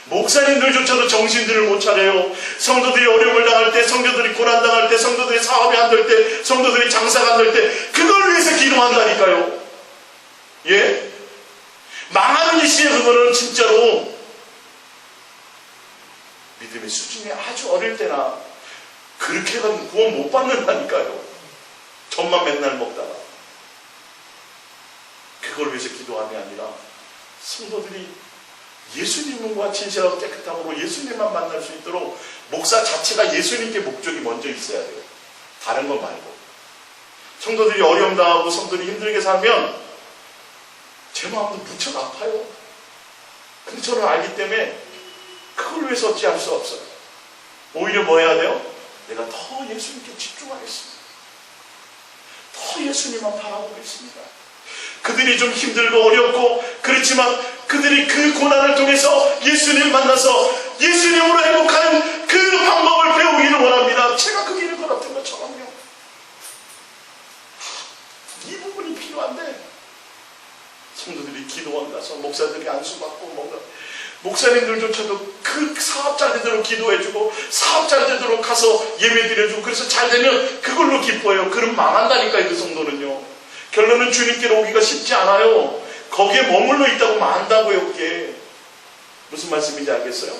목사님들조차도 정신들을 못 차려요. 성도들이 어려움을 당할 때, 성도들이 고난당할 때, 성도들이 사업이 안 될 때, 성도들이 장사가 안 될 때 그걸 위해서 기도한다니까요. 예? 망하는 짓이에요. 그거는 진짜로. 믿음의 수준이 아주 어릴 때나 그렇게 해가지고 구원 못 받는다니까요. 젖만 맨날 먹다가. 그걸 위해서 기도함이 아니라 성도들이 예수님과 진실하고 깨끗함으로 예수님만 만날 수 있도록 목사 자체가 예수님께 목적이 먼저 있어야 돼요. 다른 거 말고. 성도들이 어려움 당하고 성도들이 힘들게 살면 제 마음도 무척 아파요. 근데 저는 알기 때문에 그걸 위해서 어찌할 수 없어요. 오히려 뭐 해야 돼요? 내가 더 예수님께 집중하겠습니다. 더 예수님만 바라보겠습니다. 그들이 좀 힘들고 어렵고 그렇지만 그들이 그 고난을 통해서 예수님을 만나서 예수님으로 행복하는 그 방법을 배우기를 원합니다. 제가 그 길을 걸었던 것처럼요. 이 부분이 필요한데 성도들이 기도원 가서 목사들이 안수받고 뭔가 목사님들조차도 그 사업 잘 되도록 기도해주고 사업 잘 되도록 가서 예배드려주고 그래서 잘 되면 그걸로 기뻐해요. 그럼 망한다니까요. 그 성도는요. 결론은 주님께로 오기가 쉽지 않아요. 거기에 머물러 있다고 만다고요. 그게 무슨 말씀인지 알겠어요?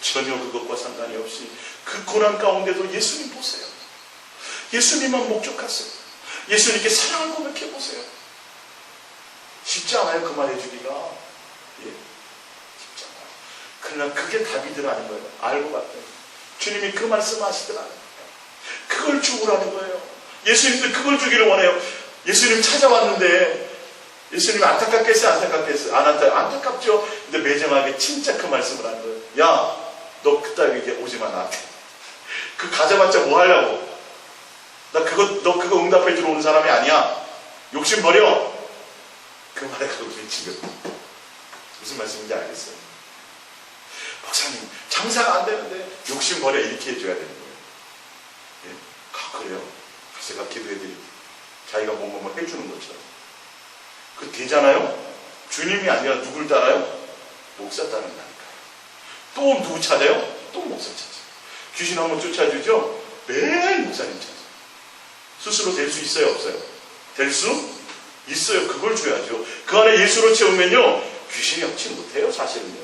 전혀 그것과 상관이 없이 그 고난 가운데도 예수님 보세요. 예수님만 목적하세요. 예수님께 사랑을 고백해보세요. 쉽지 않아요. 그 말 해주기가. 예. 쉽지 않아요. 그러나 그게 답이더라는 거예요. 알고 봤더니 주님이 그 말씀 하시더라는 거예요. 그걸 주우라는 거예요. 예수님도 그걸 주기를 원해요. 예수님 찾아왔는데 예수님이 안타깝겠어요? 안타깝겠어요? 안타깝죠? 근데 매정하게 진짜 그 말씀을 하는 거예요. 야, 너 그따위 이제 오지 마 나한테. 그 가져봤자 뭐 하려고? 너 그거 응답해 주러 오는 사람이 아니야. 욕심 버려. 그 말에 그렇게 지금 무슨 말씀인지 알겠어요? 목사님 장사가 안 되는데 욕심 버려 이렇게 해줘야 되는 거예요. 예? 그래요? 제가 기도해드릴게요. 자기가 뭔가 해주는 것처럼. 그 되잖아요? 주님이 아니라 누굴 따라요? 목사 따른다니까요. 또 누구 찾아요? 또 목사 찾아요. 귀신 한번 쫓아주죠? 매일 목사님 찾아요. 스스로 될 수 있어요? 없어요? 될 수 있어요. 그걸 줘야죠. 그 안에 예수로 채우면요 귀신이 없지 못해요. 사실은요.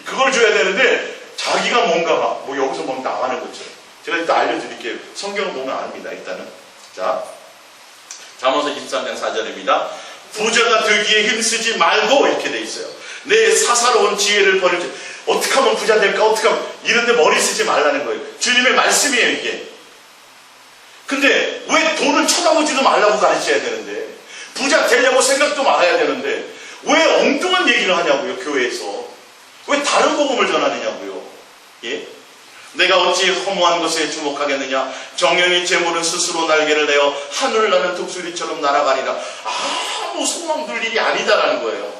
그걸 줘야 되는데 자기가 뭔가 뭐 여기서 막 나가는 것처럼. 제가 일단 알려드릴게요. 성경을 보면 압니다. 일단은. 자, 잠언서 23장 4절입니다. 부자가 되기에 힘쓰지 말고 이렇게 돼 있어요. 내 사사로운 지혜를 버리지. 어떻게 하면 부자 될까? 어떻게 하면 이런데 머리 쓰지 말라는 거예요. 주님의 말씀이에요 이게. 근데 왜 돈을 쳐다보지도 말라고 가르쳐야 되는데 부자 되려고 생각도 말아야 되는데 왜 엉뚱한 얘기를 하냐고요. 교회에서. 왜 다른 복음을 전하느냐고요. 예? 내가 어찌 허무한 것에 주목하겠느냐. 정령이 재물은 스스로 날개를 내어 하늘을 나는 독수리처럼 날아가리라. 아무 소망 둘 일이 아니다라는 거예요.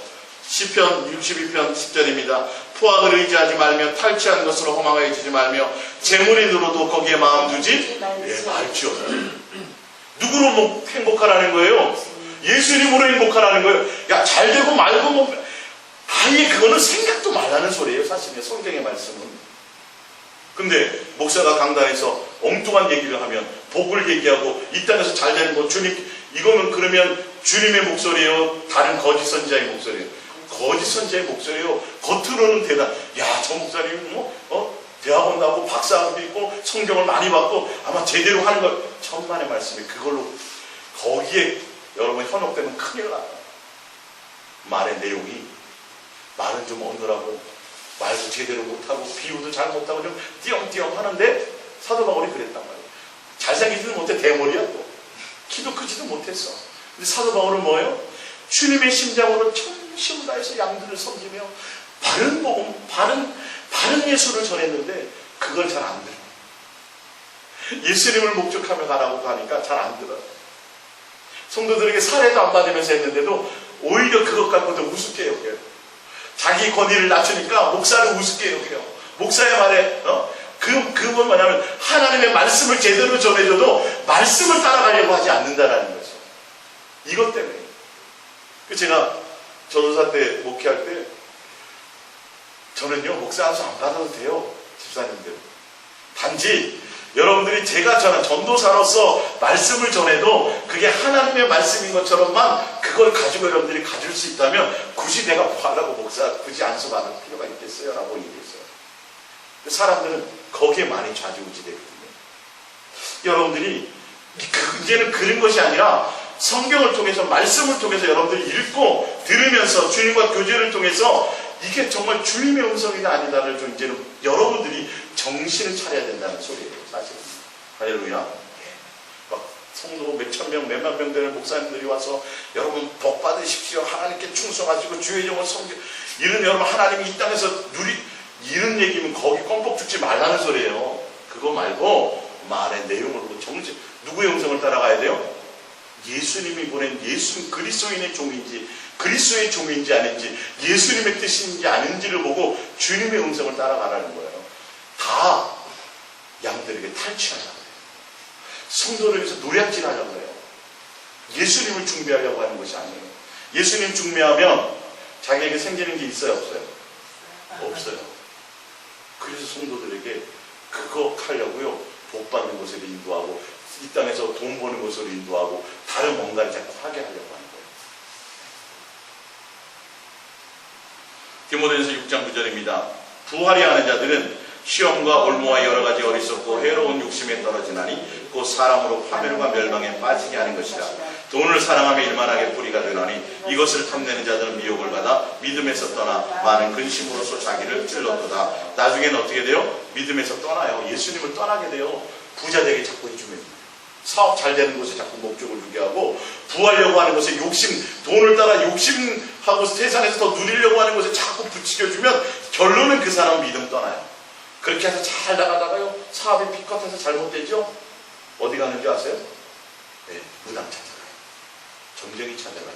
시편 62편 10절입니다. 포악을 의지하지 말며 탈취한 것으로 허망해지지 말며 재물이 들어도 거기에 마음 두지 말죠. 누구로 뭐 행복하라는 거예요? 예수님으로 행복하라는 거예요. 야, 잘 되고 말고 뭐 아예 그거는 생각도 말라는 소리예요. 사실은 성경의 말씀은. 근데 목사가 강단에서 엉뚱한 얘기를 하면 복을 얘기하고 이 땅에서 잘 되는 거 주님 이거는 그러면 주님의 목소리예요? 다른 거짓 선지자의 목소리예요? 거짓 선지자의 목소리예요. 겉으로는 대단. 야, 저 목사님 대학원 나오고 박사학위도 있고 성경을 많이 받고 아마 제대로 하는 걸 천만의 말씀이 그걸로 거기에 여러분 현혹되면 큰일 나요. 말의 내용이 말은 좀 어느라고 말도 제대로 못하고 비유도 잘 못하고 좀 띄엄띄엄 하는데 사도 바울이 그랬단 말이에요. 잘생기지도 못해. 대머리야 또. 키도 크지도 못했어. 근데 사도 바울은 뭐예요? 주님의 심장으로 전심을 다해서 양들을 섬기며 바른 복음, 바른 예수를 전했는데 그걸 잘 안 들어요. 예수님을 목적하며 가라고 하니까 잘 안 들어요. 성도들에게 사례도 안 받으면서 했는데도 오히려 그것 갖고도 우습게 여겨요. 자기 권위를 낮추니까 목사를 우습게 여겨요. 목사의 말에 그건 뭐냐면 하나님의 말씀을 제대로 전해줘도 말씀을 따라가려고 하지 않는다라는 거죠. 이것 때문에. 제가 전도사 때 목회할 때 저는요 목사 안수 안 받아도 돼요. 집사님들. 단지 여러분들이 제가 전도사로서 말씀을 전해도 그게 하나님의 말씀인 것처럼만 그걸 가지고 여러분들이 가질 수 있다면 굳이 내가 뭐하라고 목사 굳이 안수 받을 필요가 있겠어요? 라고 얘기했어요. 사람들은 거기에 많이 좌지우지되거든요. 여러분들이 이제는 그런 것이 아니라 성경을 통해서 말씀을 통해서 여러분들이 읽고 들으면서 주님과 교제를 통해서 이게 정말 주님의 음성이다 아니다를 좀 이제는 여러분들이 정신을 차려야 된다는 소리예요. 사실은. 할렐루야. 막 성도 몇천 명, 몇만 명 되는 목사님들이 와서 여러분 복 받으십시오. 하나님께 충성하시고 주의 영을 섬겨. 이런 여러분 하나님이 이 땅에서 이런 얘기면 거기 껌뻑 죽지 말라는 소리예요. 그거 말고 말의 내용을 보고 정신 누구의 음성을 따라가야 돼요? 예수님이 보낸 예수 그리스도인의 종인지 그리스도의 종인지 아닌지 예수님의 뜻인지 아닌지를 보고 주님의 음성을 따라가라는 거예요. 다 양들에게 탈취하려고 해요. 성도를 위해서 노략질하려고 해요. 예수님을 중매하려고 하는 것이 아니에요. 예수님 중매하면 자기에게 생기는 게 있어요? 없어요? 없어요. 그래서 성도들에게 그거 하려고요. 복 받는 곳으로 인도하고 이 땅에서 돈 버는 곳으로 인도하고 다른 뭔가를 자꾸 하게 하려고 하는 거예요. 디모데전서 6장 9절입니다. 부활이 하는 자들은 시험과 올무와 여러 가지 어리석고 해로운 욕심에 떨어지나니 곧 사람으로 파멸과 멸망에 빠지게 하는 것이라. 돈을 사랑하며 일만하게 뿌리가 되나니 이것을 탐내는 자들은 미혹을 받아 믿음에서 떠나 많은 근심으로서 자기를 찔렀도다. 나중에는 어떻게 돼요? 믿음에서 떠나요. 예수님을 떠나게 돼요. 부자 되게 자꾸 해주면 사업 잘 되는 곳에 자꾸 목적을 두게 하고 부하려고 하는 것에 돈을 따라 욕심하고 세상에서 더 누리려고 하는 것에 자꾸 부추겨주면 결론은 그 사람 믿음 떠나요. 그렇게 해서 잘 나가다가요 사업이 피컷해서 잘못되죠? 어디 가는지 아세요? 네, 무당 찾아가요. 점쟁이 찾아가요.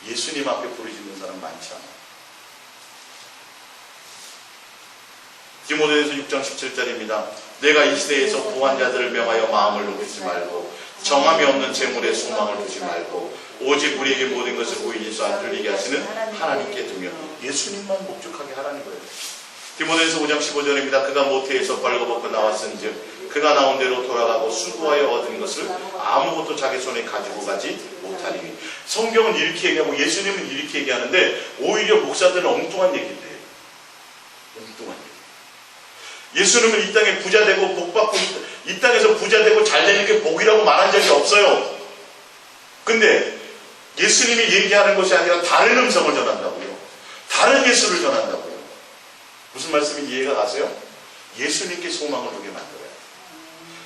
예수님 앞에 부르짖는 사람 많지 않아요. 디모데전서 6장 17절입니다. 내가 이 시대에서 부한 자들을 명하여 마음을 높이지 말고 정함이 없는 재물에 소망을 두지 말고 오직 우리에게 모든 것을 보이지서 안 들리게 하시는 하나님께 두며 예수님만 목적하게 하라는 거예요. 디모데전서 5장 15절입니다. 그가 모태에서 벌거벗고 나왔은즉 그가 나온 대로 돌아가고 수고하여 얻은 것을 아무것도 자기 손에 가지고 가지 못하리니. 성경은 이렇게 얘기하고 예수님은 이렇게 얘기하는데 오히려 목사들은 엉뚱한 얘기를 해요. 엉뚱한 얘기. 예수님은 이 땅에 부자 되고 복 받고 이 땅에서 부자 되고 잘 되는 게 복이라고 말한 적이 없어요. 근데 예수님이 얘기하는 것이 아니라 다른 음성을 전한다고요. 다른 예수를 전한다고요. 무슨 말씀인지 이해가 가세요? 예수님께 소망을 두게 만들어요.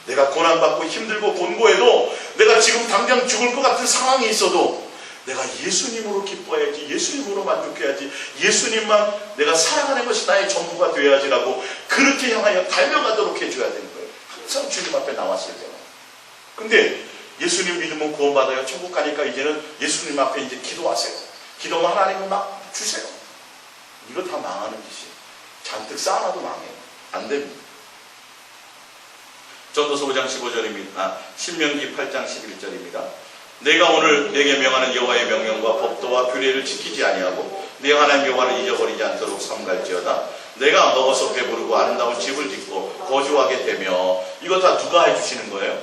내가 고난받고 힘들고 곤고해도 내가 지금 당장 죽을 것 같은 상황이 있어도 내가 예수님으로 기뻐해야지, 예수님으로 만족해야지, 예수님만 내가 사랑하는 것이 나의 전부가 되어야지라고 그렇게 향하여 달려가도록 해줘야 되는 거예요. 항상 주님 앞에 나왔을 때는. 근데 예수님 믿으면 구원받아요. 천국 가니까 이제는 예수님 앞에 이제 기도하세요. 기도하면 하나님은 막 주세요. 이거 다 망하는 짓이에요. 잔뜩 쌓아놔도 망해요. 안 됩니다. 전도서 5장 15절입니다. 신명기 8장 11절입니다. 내가 오늘 내게 명하는 여호와의 명령과 법도와 규례를 지키지 아니하고 내 하나님 여호와를 잊어버리지 않도록 삼갈지어다. 내가 먹어서 배부르고 아름다운 집을 짓고 거주하게 되며. 이거 다 누가 해주시는 거예요?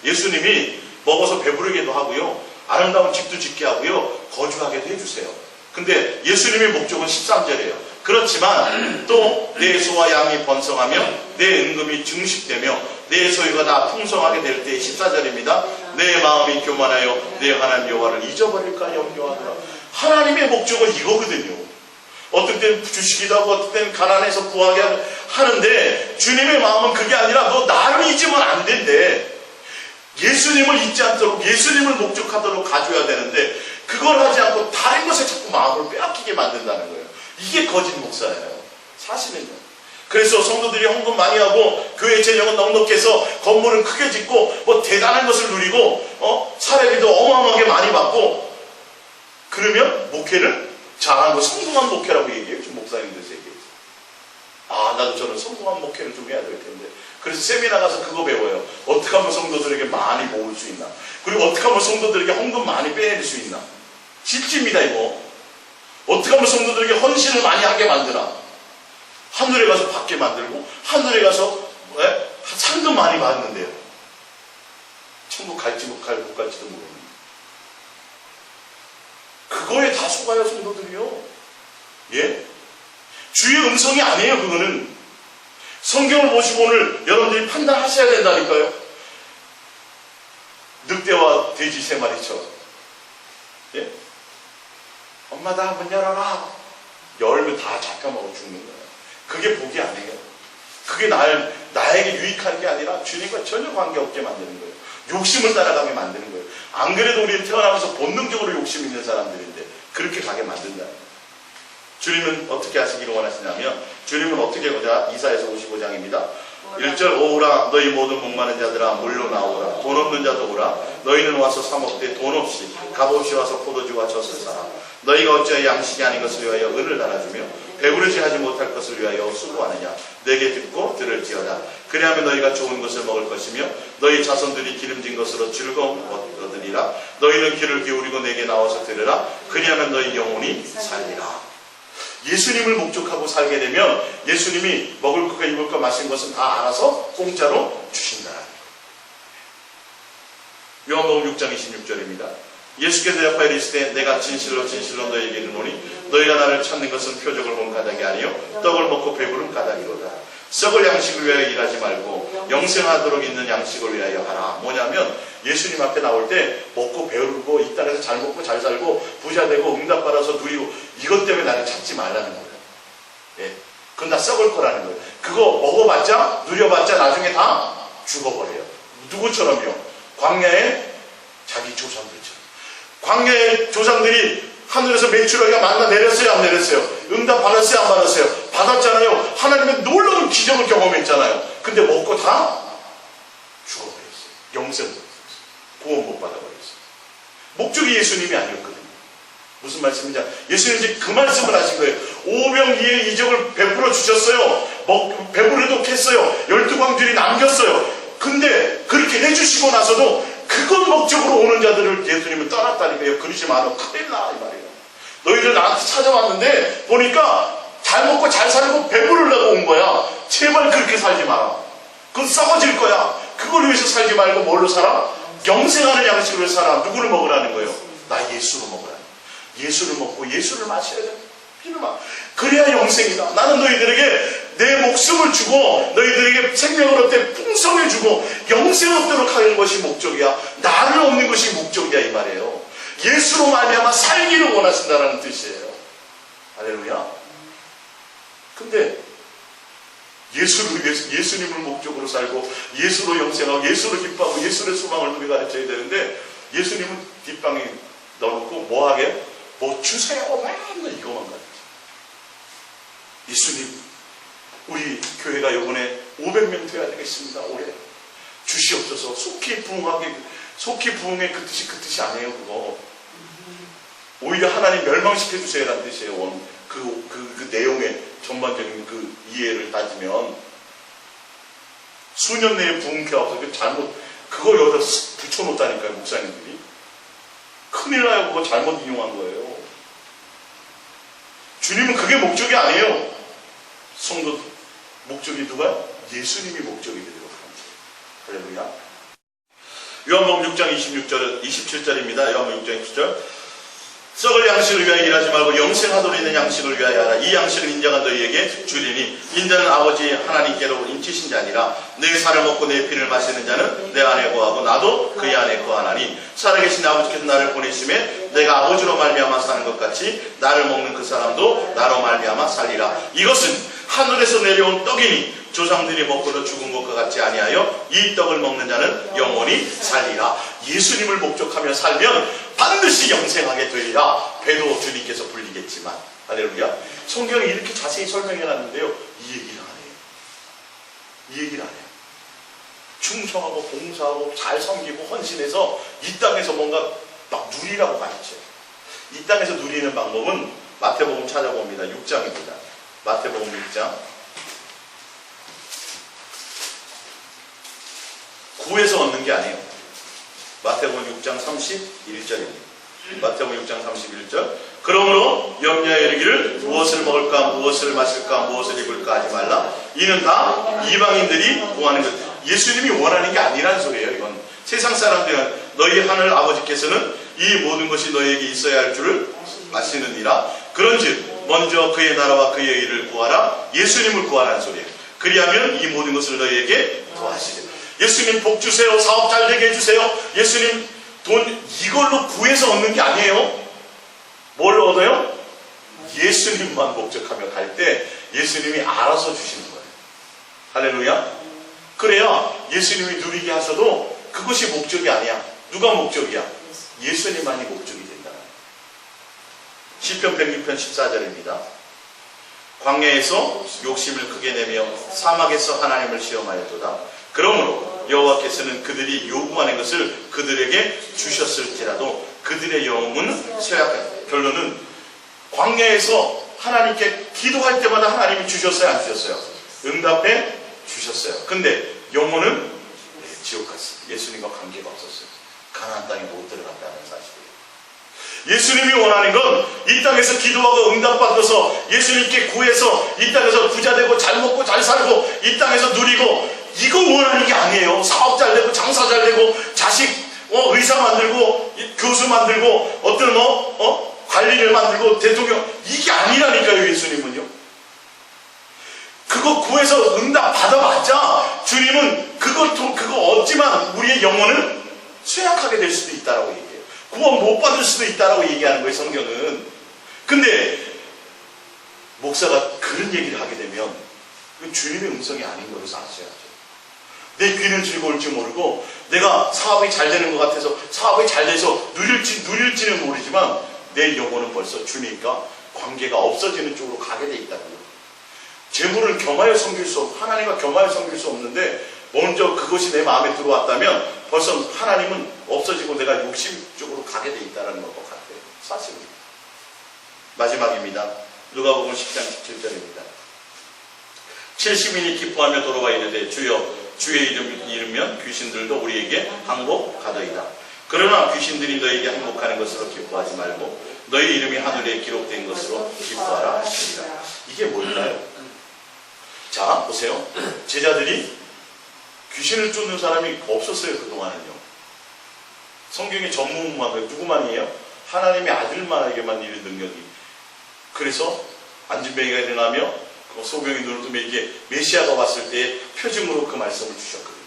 예수님이 먹어서 배부르게도 하고요, 아름다운 집도 짓게 하고요, 거주하게도 해주세요. 근데 예수님의 목적은 13절이에요. 그렇지만 또 내 소와 양이 번성하며 내 은금이 증식되며 내 소유가 다 풍성하게 될 때 14절입니다. 내 마음이 교만하여 내 하나님 여호와를 잊어버릴까 염려하더라. 하나님의 목적은 이거거든요. 어떤 때는 주시기도 하고 어떤 때는 가난해서 구하게 하는데 주님의 마음은 그게 아니라 너 나를 잊으면 안 된대. 예수님을 잊지 않도록 예수님을 목적하도록 가져야 되는데 그걸 하지 않고 다른 것에 자꾸 마음을 빼앗기게 만든다는 거예요. 이게 거짓 목사예요. 사실은요. 그래서 성도들이 헌금 많이 하고 교회 재정은 넉넉해서 건물은 크게 짓고 뭐 대단한 것을 누리고 사례비도 어마어마하게 많이 받고 그러면 목회를 잘한 거 성공한 목회라고 얘기해요. 지금 목사님들에서 얘기해요. 나 나가도 저는 성공한 목회를 좀 해야 될 텐데. 그래서 세미나 가서 그거 배워요. 어떻게 하면 성도들에게 많이 모을 수 있나. 그리고 어떻게 하면 성도들에게 헌금 많이 빼낼 수 있나. 실질입니다 이거. 어떻게 하면 성도들에게 헌신을 많이 하게 만드나. 하늘에 가서 받게 만들고 하늘에 가서 상금 많이 받는데요. 천국 갈지 못 갈지도 모르는. 그거에 다 속아요 성도들이요. 예? 주의 음성이 아니에요 그거는. 성경을 보시고 오늘 여러분들이 판단하셔야 된다니까요. 늑대와 돼지 세 마리처럼. 예? 엄마 나 문 열어라. 열면 다 잡혀먹어 죽는 거예요. 그게 복이 아니에요. 그게 나에게 유익한 게 아니라 주님과 전혀 관계없게 만드는 거예요. 욕심을 따라가게 만드는 거예요. 안 그래도 우리는 태어나면서 본능적으로 욕심 있는 사람들인데 그렇게 가게 만든다. 주님은 어떻게 하시기를 원하시냐면 주님은 어떻게 보자. 이사야서 55장입니다. 1절 오라 너희 모든 목마른 자들아 물러나오라. 돈 없는 자도 오라. 너희는 와서 사 먹되 돈 없이 값없이 와서 포도주와 젖을 사라. 너희가 어찌하여 양식이 아닌 것을 위하여 은을 달아주며 배부르지 하지 못할 것을 위하여 수고하느냐. 내게 듣고 들을지어다. 그리하면 너희가 좋은 것을 먹을 것이며 너희 자손들이 기름진 것으로 즐거움 얻으리라. 너희는 귀를 기울이고 내게 나와서 들으라. 그리하면 너희 영혼이 살리라. 예수님을 목적하고 살게 되면 예수님이 먹을 것과 입을 것 마신 것은 다 알아서 공짜로 주신다는 거예요. 요한복음 6장 26절입니다. 예수께서 대답하여 이르시되 내가 진실로 진실로 너희에게 이르노니 너희가 나를 찾는 것은 표적을 본 까닭이 아니요 떡을 먹고 배부른 까닭이로다. 썩을 양식을 위하여 일하지 말고 영생하도록 있는 양식을 위하여 하라. 뭐냐면 예수님 앞에 나올 때 먹고 배우고 이 땅에서 잘 먹고 잘 살고 부자 되고 응답받아서 누리고 이것 때문에 나를 찾지 말라는 거예요. 예. 그건 다 썩을 거라는 거예요. 그거 먹어봤자 누려봤자 나중에 다 죽어버려요. 누구처럼요? 광야의 자기 조상들처럼. 광야의 조상들이 하늘에서 메추라기가 만나 내렸어요 안 내렸어요? 응답 받았어요 안 받았어요? 받았잖아요. 하나님의 놀라운 기적을 경험했잖아요. 근데 먹고 다 죽어버렸어요. 영생 구원 못 받아버렸어요. 목적이 예수님이 아니었거든요. 무슨 말씀이냐? 예수님이 이제 그 말씀을 하신 거예요. 오병이의 이적을 베풀어 주셨어요. 배부르도록 했어요. 12광줄이 남겼어요. 근데 그렇게 해주시고 나서도 그것 목적으로 오는 자들을 예수님은 떠났다니까요. 그러지 마라. 큰일 나 이 말이에요. 너희들 나한테 찾아왔는데 보니까 잘 먹고 잘 살고 배부르려고 온 거야. 제발 그렇게 살지 마라. 그건 썩어질 거야. 그걸 위해서 살지 말고 뭘로 살아? 영생하는 양식으로 살아. 누구를 먹으라는 거예요? 나 예수로 먹으라는 거예요. 예수를 먹고 예수를 마셔야 돼. 그래야 영생이다. 나는 너희들에게 내 목숨을 주고 너희들에게 생명을 얻되 풍성해 주고 영생 얻도록 하는 것이 목적이야. 나를 얻는 것이 목적이야 이 말이에요. 예수로 말미암아 살기를 원하신다는 뜻이에요. 할렐루야. 근데 예수를 위해서 예수님을 목적으로 살고 예수로 영생하고 예수로 기뻐하고 예수의 소망을 우리 가르쳐야 되는데 예수님은 뒷방에 넣어놓고 뭐하게? 뭐 주세요 맨날 이거만 가르쳐. 예수님 우리 교회가 이번에 500명 돼야 되겠습니다. 올해 주시옵소서. 속히 부흥의 그 뜻이 아니에요. 그거 오히려 하나님 멸망시켜 주세요 라는 뜻이에요. 그 내용의 전반적인 그 이해를 따지면 수년 내에 부흥케 하고서 그거 여기다 붙여놓다니까요. 목사님들이 큰일 나요. 그거 잘못 인용한 거예요. 주님은 그게 목적이 아니에요. 성도 목적이 누가요? 예수님이 목적이 되도록 합니다. 할렐루야. 요한복음 6장 27절입니다. 요한복음 6장 27절. 썩을 양식을 위하여 일하지 말고 영생하도록 있는 양식을 위하여 하라. 이 양식을 인자가 너희에게 주리니 인자는 아버지 하나님께로 인치신 자니라. 내 살을 먹고 내 피를 마시는 자는 내 안에 거하고 나도 그의 안에 거하나니 살아계신 아버지께서 나를 보내심에 내가 아버지로 말미암아 사는 것 같이 나를 먹는 그 사람도 나로 말미암아 살리라. 이것은 하늘에서 내려온 떡이니 조상들이 먹고도 죽은 것과 같지 아니하여 이 떡을 먹는 자는 영원히 살리라. 예수님을 목적하며 살면 반드시 영생하게 되리라. 배도 주님께서 불리겠지만. 할렐루야. 성경이 이렇게 자세히 설명해놨는데요. 이 얘기를 안 해요. 이 얘기를 안 해요. 충성하고 봉사하고 잘 섬기고 헌신해서 이 땅에서 뭔가 막 누리라고 가르쳐요. 이 땅에서 누리는 방법은 마태복음 찾아봅니다. 6장입니다. 마태복음 6장 구해서 얻는 게 아니에요. 마태복음 6장 31절입니다. 마태복음 6장 31절. 그러므로 염려에 이르기를 무엇을 먹을까 무엇을 마실까 무엇을 입을까 하지 말라. 이는 다 이방인들이 구하는 것. 예수님이 원하는 게 아니라는 소리예요. 이건 세상 사람들은 너희 하늘 아버지께서는 이 모든 것이 너희에게 있어야 할 줄을 아시느니라. 그런즉 먼저 그의 나라와 그의 의를 구하라. 예수님을 구하라는 소리예요. 그리하면 이 모든 것을 너희에게 더하시리라. 예수님 복 주세요. 사업 잘 되게 해주세요. 예수님 돈 이걸로 구해서 얻는 게 아니에요. 뭘 얻어요? 예수님만 목적하며 갈 때 예수님이 알아서 주시는 거예요. 할렐루야. 그래야 예수님이 누리게 하셔도 그것이 목적이 아니야. 누가 목적이야? 예수님만이 목적이 된다. 시편 106편 14절입니다. 광야에서 욕심을 크게 내며 사막에서 하나님을 시험하였도다. 그러므로 여호와께서는 그들이 요구하는 것을 그들에게 주셨을지라도 그들의 영은 쇠약하다. 결론은 광야에서 하나님께 기도할 때마다 하나님이 주셨어요? 안 주셨어요? 응답해 주셨어요. 근데 영혼은 지옥 갔어요. 예수님과 관계가 없었어요. 가나안 땅에 못 들어갔다는 사실이에요. 예수님이 원하는 건 이 땅에서 기도하고 응답받아서 예수님께 구해서 이 땅에서 부자 되고 잘 먹고 잘 살고 이 땅에서 누리고 이거 원하는 게 아니에요. 사업 잘 되고 장사 잘 되고 자식 의사 만들고 교수 만들고 어떤 관리를 만들고 대통령 이게 아니라니까요. 예수님은요. 그거 구해서 응답 받아봤자 주님은 그거 얻지만 우리의 영혼은 쇠약하게 될 수도 있다라고 얘기해요. 구원 못 받을 수도 있다라고 얘기하는 거예요. 성경은. 근데 목사가 그런 얘기를 하게 되면 주님의 음성이 아닌 것을 아셔야죠. 내 귀는 즐거울지 모르고 내가 사업이 잘 되는 것 같아서 사업이 잘 돼서 누릴지는 모르지만 내 영혼은 벌써 주님과 관계가 없어지는 쪽으로 가게 돼 있다는 거예요. 재물을 겸하여 섬길 수 없고 하나님과 겸하여 섬길 수 없는데 먼저 그것이 내 마음에 들어왔다면 벌써 하나님은 없어지고 내가 욕심 쪽으로 가게 돼 있다는 것 같아요. 사실입니다. 마지막입니다. 누가복음 10장 17절입니다. 70인이 기뻐하며 돌아와 있는데 주여 주의 이름 이르면 귀신들도 우리에게 항복하더이다. 그러나 귀신들이 너에게 항복하는 것으로 기뻐하지 말고 너희 이름이 하늘에 기록된 것으로 기뻐하라 하시니라. 이게 뭘까요? 자 보세요. 제자들이 귀신을 쫓는 사람이 없었어요. 그동안은요. 성경의 전문만 누구만이에요? 하나님의 아들만에게만 이런 능력이. 그래서 안진뱅이가 일어나며 소경이 눈을 뜨면 이게 메시아가 왔을 때 표징으로 그 말씀을 주셨거든요.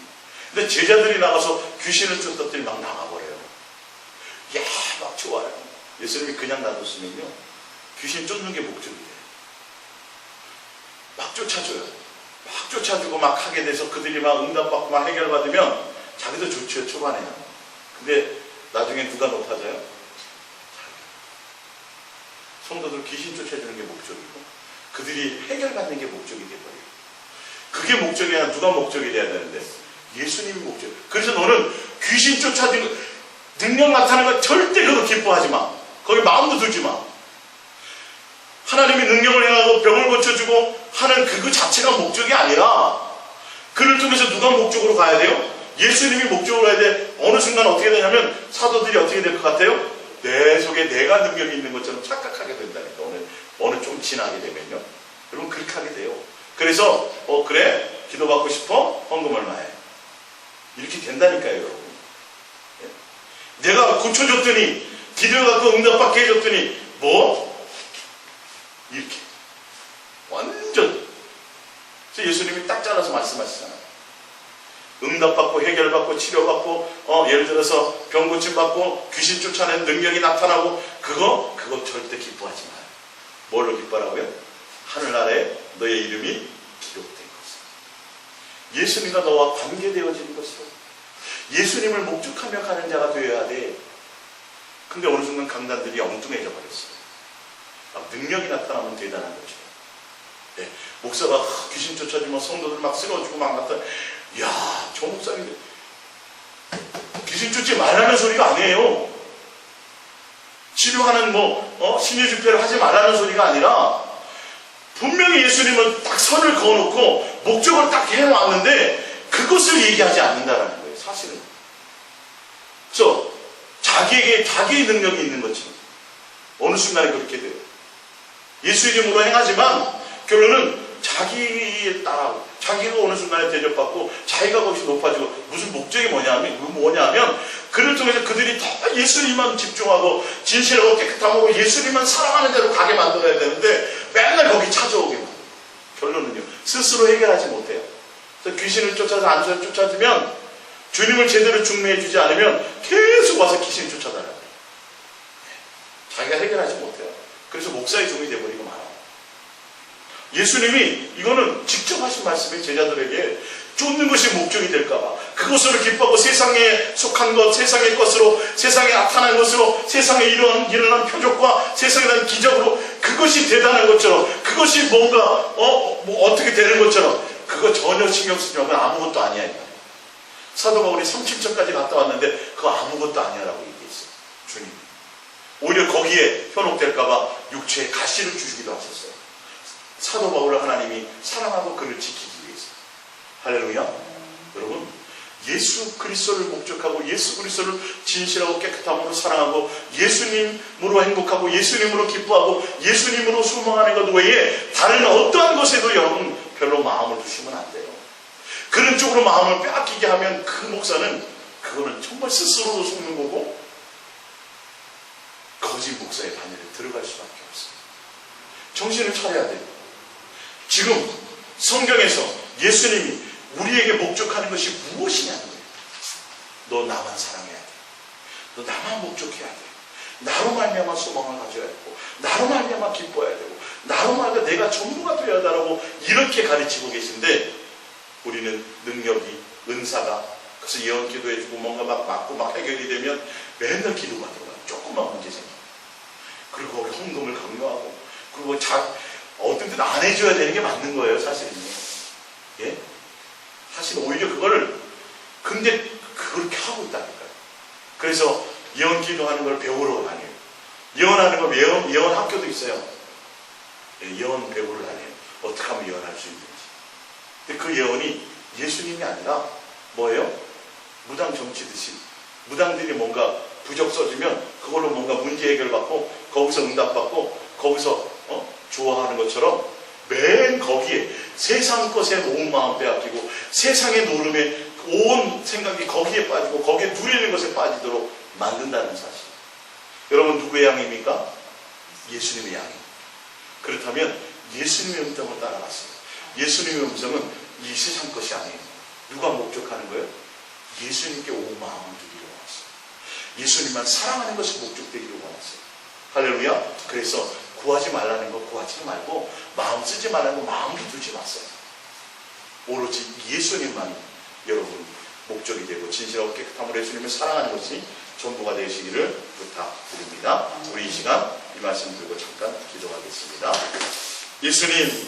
근데 제자들이 나가서 귀신을 쫓았더니 막 나가버려요. 야, 막 좋아요. 예수님이 그냥 놔뒀으면요 귀신 쫓는 게 목적이에요. 막 쫓아줘요. 막 쫓아주고 막 하게 돼서 그들이 막 응답받고 막 해결받으면 자기도 좋죠. 초반에는. 근데 나중에 누가 높아져요? 성도들 귀신 쫓아주는 게 목적이고 그들이 해결받는 게 목적이 돼버려요. 그게 목적이 아니라 누가 목적이 돼야 되는데 예수님이 목적. 그래서 너는 귀신 쫓아주는 능력 나타나는 거 절대 그거 기뻐하지 마. 거기 마음도 두지 마. 하나님이 능력을 행하고 병을 고쳐주고 하는 그거 자체가 목적이 아니라 그를 통해서 누가 목적으로 가야 돼요? 예수님이 목적으로 가야 돼. 어느 순간 어떻게 되냐면 사도들이 어떻게 될 것 같아요? 내 속에 내가 능력이 있는 것처럼 착각하게 된다니까. 어느 좀 지나게 되면요. 여러분 그렇게 하게 돼요. 그래서 그래? 기도받고 싶어? 헌금 얼마해? 이렇게 된다니까요. 여러분. 내가 고쳐줬더니 기도해갖고 응답받게 해줬더니 뭐? 이렇게 완전. 그래서 예수님이 딱 잘라서 말씀하시잖아요. 응답받고 해결받고 치료받고 예를 들어서 병 고침받고 귀신 쫓아내는 능력이 나타나고 그거 절대 기뻐하지 마요. 뭘로 기뻐하라고요? 하늘나라에 너의 이름이 기록된 것을. 예수님과 너와 관계되어지는 것으로. 예수님을 목적하며 가는 자가 되어야 돼. 근데 어느 순간 강단들이 엉뚱해져 버렸어요. 능력이 나타나면 대단한 거죠. 네, 목사가 귀신 쫓아주면 성도들 막 쓰러지고 막 나타나. 이야, 저 목사님들 귀신 쫓지 말라는 소리가 아니에요. 치료하는 신유 집회를 하지 말라는 소리가 아니라 분명히 예수님은 딱 선을 그어놓고 목적을 딱 해놨는데 그것을 얘기하지 않는다라는 거예요. 사실은. 그래서 자기의 능력이 있는 것처럼 어느 순간에 그렇게 돼요. 예수 이름으로 행하지만 결론은 자기에 따라 자기가 어느 순간에 대접받고 자기가 거기서 높아지고 무슨 목적이 뭐냐면 그를 통해서 그들이 다 예수님만 집중하고 진실하고 깨끗하고 예수님만 사랑하는 대로 가게 만들어야 되는데 맨날 거기 찾아오게 만들어요. 결론은요, 스스로 해결하지 못해요. 그래서 귀신을 쫓아서 안수를 쫓아주면 주님을 제대로 중매해 주지 않으면 계속 와서 귀신이 쫓아다녀요. 자기가 해결하지 못해요. 그래서 목사의 종이 되어버리고 말아요. 예수님이 이거는 직접 하신 말씀이 제자들에게 쫓는 것이 목적이 될까봐 그것으로 기뻐하고 세상에 속한 것, 세상의 것으로, 세상에 나타난 것으로, 세상에 일어난 표적과 세상에 대한 기적으로 그것이 대단한 것처럼 그것이 뭔가 어떻게 되는 것처럼 그거 전혀 신경 쓰지 말고 아무것도 아니야. 사도 바울이 37천까지 갔다 왔는데 그거 아무것도 아니야라고 얘기했어요. 주님. 오히려 거기에 현혹될까봐 육체에 가시를 주시기도 하셨어요. 사도 바울을 하나님이 사랑하고 그를 지키기 위해서. 할렐루야. 여러분, 예수 그리스도를 목적하고 예수 그리스도를 진실하고 깨끗함으로 사랑하고 예수님으로 행복하고 예수님으로 기뻐하고 예수님으로 소망하는 것 외에 다른 어떠한 것에도 여러분 별로 마음을 두시면 안 돼요. 그런 쪽으로 마음을 빼앗기게 하면 그 목사는 그거는 정말 스스로도 속는 거고 거짓 목사의 반열에 들어갈 수밖에 없어요. 정신을 차려야 돼요. 지금 성경에서 예수님이 우리에게 목적하는 것이 무엇이냐는 거예요. 너 나만 사랑해야 돼. 너 나만 목적해야 돼. 나로 말미암아 소망을 가져야 되고 나로 말미암아 기뻐해야 되고 나로 말미암아 내가 전부가 되어야 한다고 이렇게 가르치고 계신데 우리는 능력이 은사가 그래서 예언 기도해주고 뭔가 막 맞고 막 해결이 되면 맨날 기도가 들어가요. 조금만 문제 생겨. 그리고 거기 헌금을 강요하고 그리고 어떤 때는 안 해줘야 되는 게 맞는 거예요, 사실은요. 예? 사실 오히려 근데 그렇게 하고 있다니까요. 그래서 예언 기도하는 걸 배우러 다녀요. 예언하는 거, 예언 학교도 있어요. 예, 예언 배우러 다녀요. 어떻게 하면 예언할 수 있는지. 근데 그 예언이 예수님이 아니라 뭐예요? 무당 정치듯이. 무당들이 뭔가 부적 써주면 그걸로 뭔가 문제 해결받고 거기서 응답받고 거기서 좋아하는 것처럼 맨 거기에 세상 것에 온 마음 빼앗기고 세상의 노름에 온 생각이 거기에 빠지고 거기에 누리는 것에 빠지도록 만든다는 사실. 여러분 누구의 양입니까? 예수님의 양입니다. 그렇다면 예수님의 음성을 따라갔어요. 예수님의 음성은 이 세상 것이 아니에요. 누가 목적하는 거예요? 예수님께 온 마음을 두기로 원했어요. 예수님만 사랑하는 것이 목적되기로 원했어요. 할렐루야. 그래서 구하지 말라는 거 구하지 말고 마음 쓰지 말라는 거 마음도 두지 마세요. 오로지 예수님만 여러분 목적이 되고 진실하고 깨끗함으로 예수님을 사랑하는 것이 전부가 되시기를 부탁드립니다. 우리 이 시간 이 말씀 들고 잠깐 기도하겠습니다. 예수님